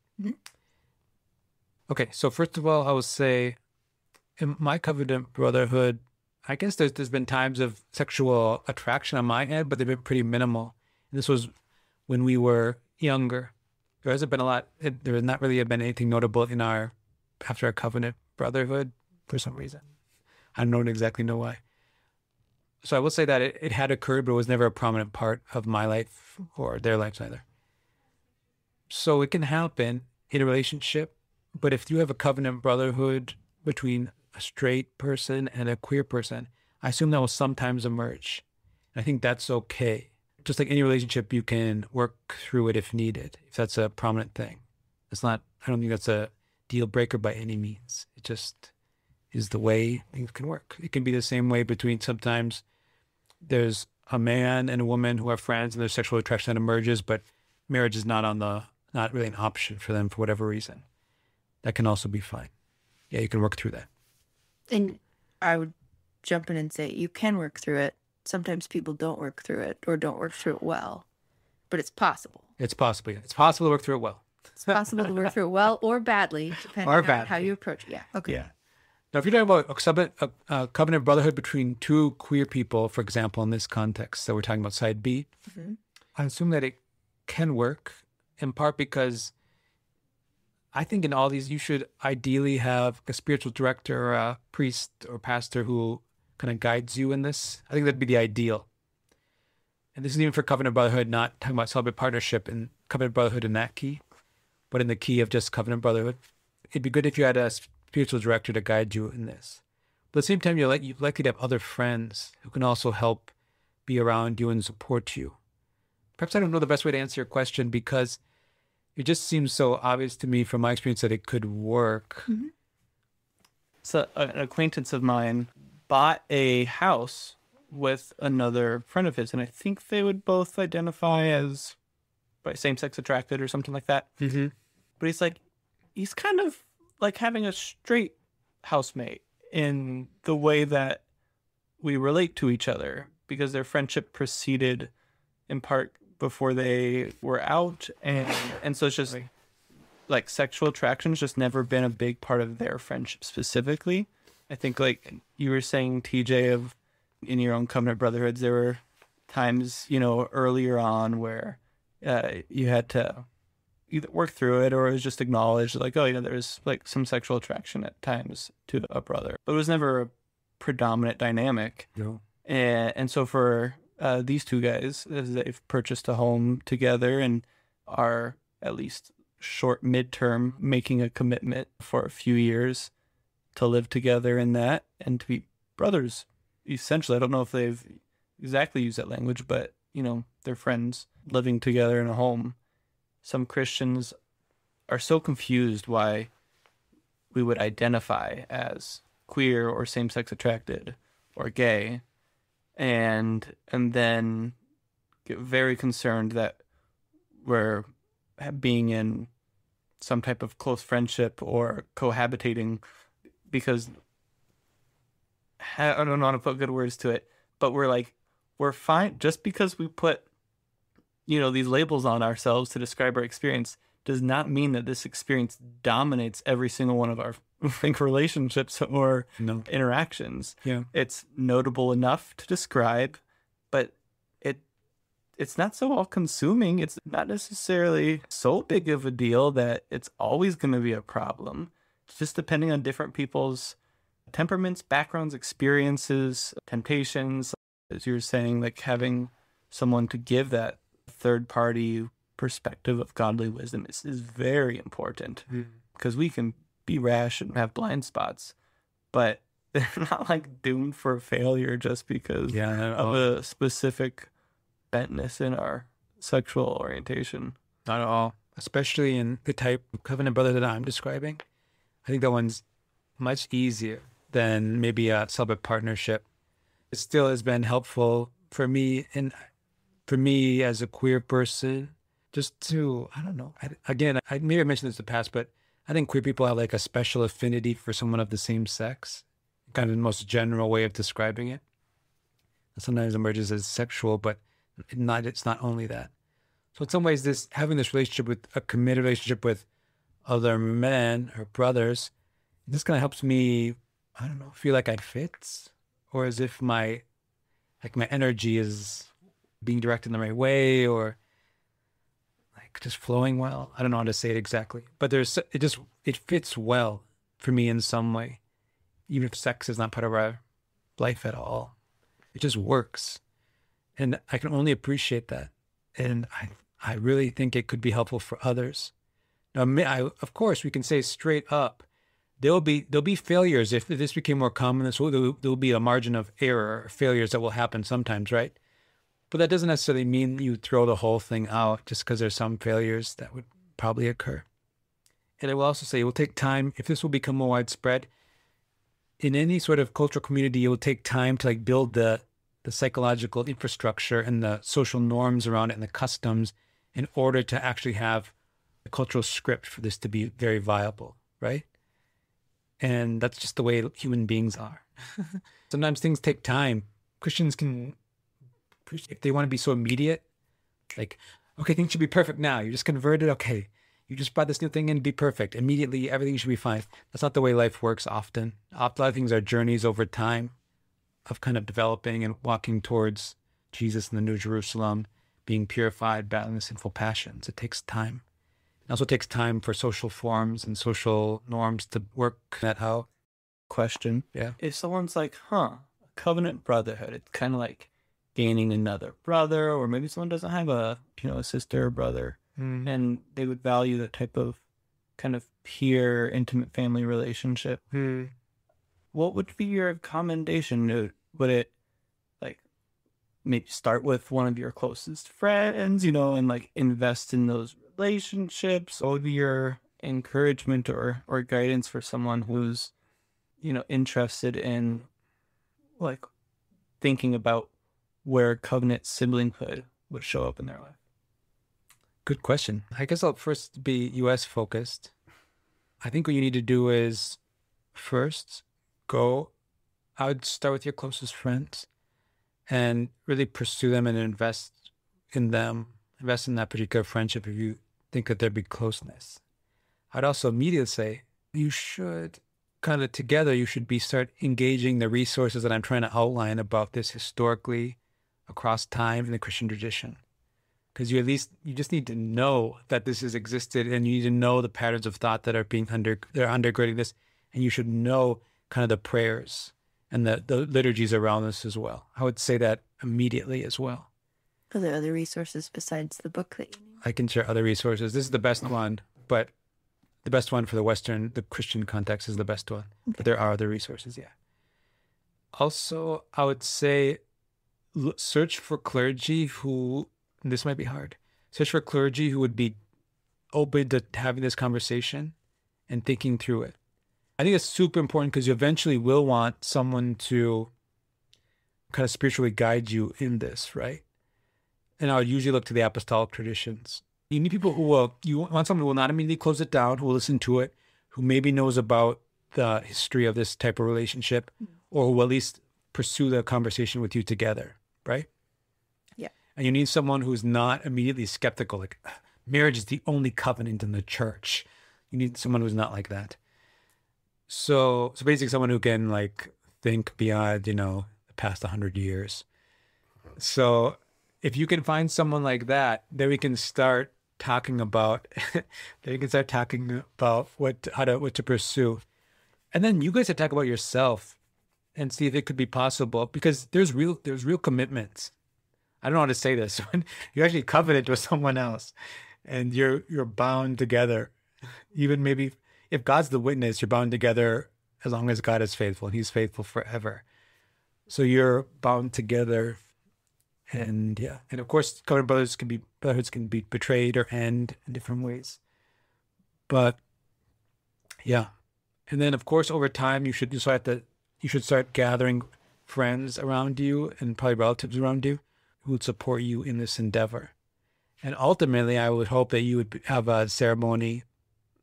Okay, so first of all, I will say in my covenant brotherhood, I guess there's been times of sexual attraction on my end, but they've been pretty minimal. And this was when we were younger. There hasn't been a lot. There has not really been anything notable after our covenant brotherhood for some reason. I don't exactly know why. So I will say that it had occurred, but it was never a prominent part of my life or their lives either. So it can happen in a relationship, but if you have a covenant brotherhood between a straight person and a queer person, I assume that will sometimes emerge. And I think that's okay. Just like any relationship, you can work through it if needed, if that's a prominent thing. I don't think that's a deal breaker by any means. It just is the way things can work. It can be the same way between sometimes there's a man and a woman who are friends and there's sexual attraction that emerges, but marriage is not really an option for them for whatever reason. That can also be fine. Yeah, you can work through that. And I would jump in and say you can work through it. Sometimes people don't work through it or don't work through it well, but it's possible. It's possible. Yeah. It's possible to work through it well. It's possible to work through it well or badly, depending on how you approach it. Yeah. Okay. Yeah. Now, if you're talking about a covenant brotherhood between 2 queer people, for example, in this context that we're talking about, side B, I assume that it can work in part because I think in all these, you should ideally have a spiritual director or a priest or pastor who kind of guides you in this. I think that'd be the ideal. And this is even for covenant brotherhood, not talking about celibate partnership and covenant brotherhood in that key, but in the key of just covenant brotherhood. It'd be good if you had a spiritual director to guide you in this. But at the same time, you're likely to have other friends who can also help be around you and support you. Perhaps I don't know the best way to answer your question because it just seems so obvious to me from my experience that it could work. So an acquaintance of mine bought a house with another friend of his, and I think they would both identify as right, same-sex attracted or something like that. Mm-hmm. But he's kind of like having a straight housemate in the way that we relate to each other, because their friendship proceeded in part before they were out, and so it's just like sexual attraction's just never been a big part of their friendship specifically. I think like you were saying, TJ, of in your own covenant brotherhoods, there were times, earlier on where you had to either work through it, or it was just acknowledged like, oh, there's like some sexual attraction at times to a brother, but it was never a predominant dynamic. No. And so for these two guys, as they've purchased a home together and are at least short midterm making a commitment for a few years to live together in that and to be brothers, essentially. I don't know if they've exactly used that language, but they're friends living together in a home. Some Christians are so confused why we would identify as queer or same-sex attracted or gay, and then get very concerned that we're being in some type of close friendship or cohabitating, because I don't know how to put good words to it, but we're fine just because we put these labels on ourselves to describe our experience does not mean that this experience dominates every single one of our relationships or interactions. Yeah. It's notable enough to describe, but it's not so all-consuming. It's not necessarily so big of a deal that it's always going to be a problem. It's just depending on different people's temperaments, backgrounds, experiences, temptations. As you were saying, like having someone to give that third-party perspective of godly wisdom is very important, because we can be rash and have blind spots, but they're not like doomed for failure just because of a specific bentness in our sexual orientation. Not at all. Especially in the type of covenant brother that I'm describing. I think that one's much easier than maybe a celibate partnership. It still has been helpful for me, and for me as a queer person, just to, I don't know. I maybe I mentioned this in the past, but I think queer people have like a special affinity for someone of the same sex, kind of the most general way of describing it. And sometimes emerges as sexual, but it's not only that. So in some ways, having this relationship with a committed relationship with other men or brothers, this kind of helps me, I don't know, feel like I fit, or as if my energy is being directed in the right way, or like just flowing well. I don't know how to say it exactly, but it fits well for me in some way, even if sex is not part of our life at all. It just works, and I can only appreciate that, and I really think it could be helpful for others. Now, of course, we can say straight up, there'll be failures if this became more common. There'll be a margin of error or failures that will happen sometimes, right? But that doesn't necessarily mean you throw the whole thing out just because there's some failures that would probably occur. And I will also say it will take time. If this will become more widespread, in any sort of cultural community, it will take time to like build the psychological infrastructure and the social norms around it and the customs in order to actually have a cultural script for this to be very viable, right? And that's just the way human beings are. Sometimes things take time. Christians can, if they want to be so immediate, like, okay, things should be perfect now. You just converted, okay. You just brought this new thing in, be perfect. Immediately, everything should be fine. That's not the way life works often. A lot of things are journeys over time of kind of developing and walking towards Jesus in the New Jerusalem, being purified, battling the sinful passions. It takes time. It also takes time for social forms and social norms to work that out. Question. Yeah. If someone's like, covenant brotherhood, it's kind of like gaining another brother, or maybe someone doesn't have a sister or brother, and they would value that type of kind of peer, intimate family relationship. What would be your commendation? Would it like maybe start with one of your closest friends, and like invest in those relationships? What would be your encouragement or guidance for someone who's interested in like thinking about where covenant siblinghood would show up in their life? Good question. I guess I'll first be US focused. I think what you need to do is first I would start with your closest friends and really pursue them and invest in them, invest in that particular friendship if you think that there'd be closeness. I'd also immediately say you should kind of together, you should start engaging the resources that I'm trying to outline about this historically across time in the Christian tradition. Because you just need to know that this has existed, and you need to know the patterns of thought that are they're undergirding this, and you should know kind of the prayers and the liturgies around this as well. I would say that immediately as well. Are there other resources besides the book that you need? I can share other resources. This is the best one, but the best one for the Christian context is the best one. Okay. But there are other resources, yeah. Also, I would say search for clergy who, this might be hard, search for clergy who would be open to having this conversation and thinking through it. I think it's super important because you eventually will want someone to kind of spiritually guide you in this, right? And I would usually look to the apostolic traditions. You need people you want someone who will not immediately close it down, who will listen to it, who maybe knows about the history of this type of relationship, or who will at least pursue the conversation with you together, right? Yeah. And you need someone who's not immediately skeptical, like marriage is the only covenant in the church. You need someone who's not like that. So basically someone who can like think beyond, the past 100 years. So if you can find someone like that, then we can start talking about what to pursue. And then you guys have to talk about yourself and see if it could be possible, because there's real commitments. I don't know how to say this. When you actually covenant with someone else and you're bound together, even maybe if God's the witness, you're bound together as long as God is faithful, and he's faithful forever. So you're bound together. And yeah, and of course, covenant brotherhoods can be betrayed or end in different ways. But yeah, and then of course, over time, you should start gathering friends around you and probably relatives around you who would support you in this endeavor. And ultimately, I would hope that you would have a ceremony,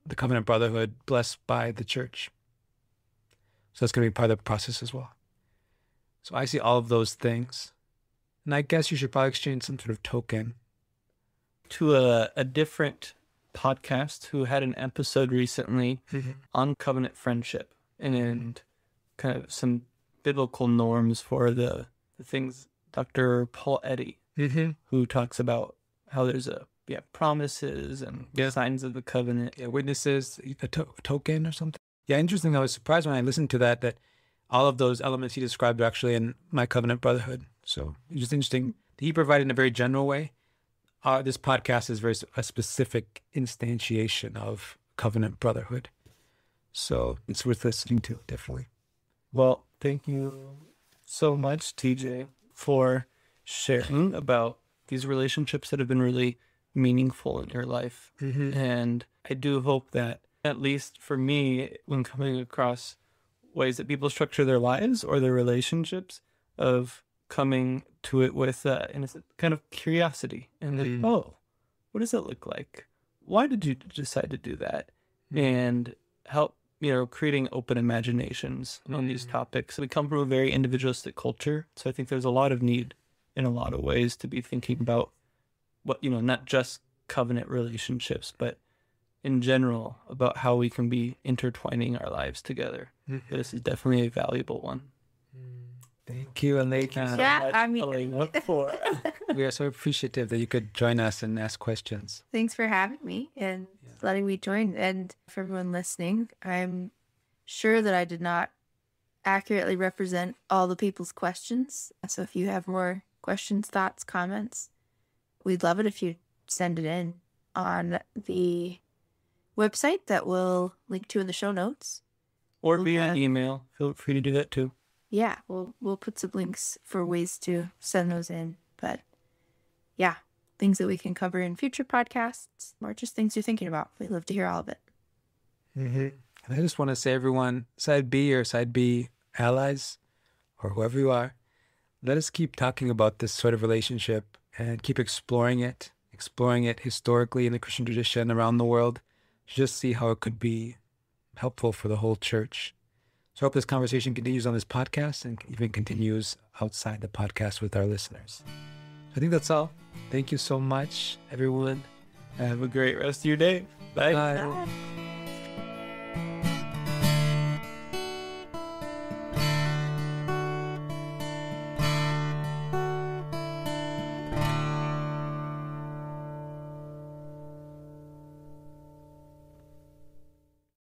the covenant brotherhood, blessed by the church. So that's going to be part of the process as well. So I see all of those things. And I guess you should probably exchange some sort of token. To a different podcast who had an episode recently on covenant friendship and kind of some biblical norms for the things. Dr. Paul Eddy, who talks about how there's promises and signs of the covenant. Yeah, witnesses, a token or something. Yeah, interesting. I was surprised when I listened to that all of those elements he described are actually in my covenant brotherhood. So it's just interesting. He provided in a very general way. This podcast is a specific instantiation of covenant brotherhood. So it's worth listening to, definitely. Well, thank you so much, TJ, for sharing about these relationships that have been really meaningful in your life. And I do hope that, at least for me, when coming across ways that people structure their lives or their relationships, of coming to it with in a kind of curiosity and what does it look like? Why did you decide to do that? And help, creating open imaginations on these topics. We come from a very individualistic culture, so I think there's a lot of need in a lot of ways to be thinking about what, not just covenant relationships, but in general about how we can be intertwining our lives together. This is definitely a valuable one. Thank you, Alaina. Yeah, We are so appreciative that you could join us and ask questions. Thanks for having me and letting me join. And for everyone listening, I'm sure that I did not accurately represent all the people's questions. So if you have more questions, thoughts, comments, we'd love it if you send it in on the website that we'll link to in the show notes. Or via email. Feel free to do that too. Yeah, we'll put some links for ways to send those in. But yeah, things that we can cover in future podcasts or just things you're thinking about. We'd love to hear all of it. And I just want to say, everyone, side B or side B allies, or whoever you are, let us keep talking about this sort of relationship and keep exploring it exploring it historically in the Christian tradition around the world, to just see how it could be helpful for the whole church. So I hope this conversation continues on this podcast and even continues outside the podcast with our listeners. I think that's all. Thank you so much, everyone. Have a great rest of your day. Bye. Bye. Bye.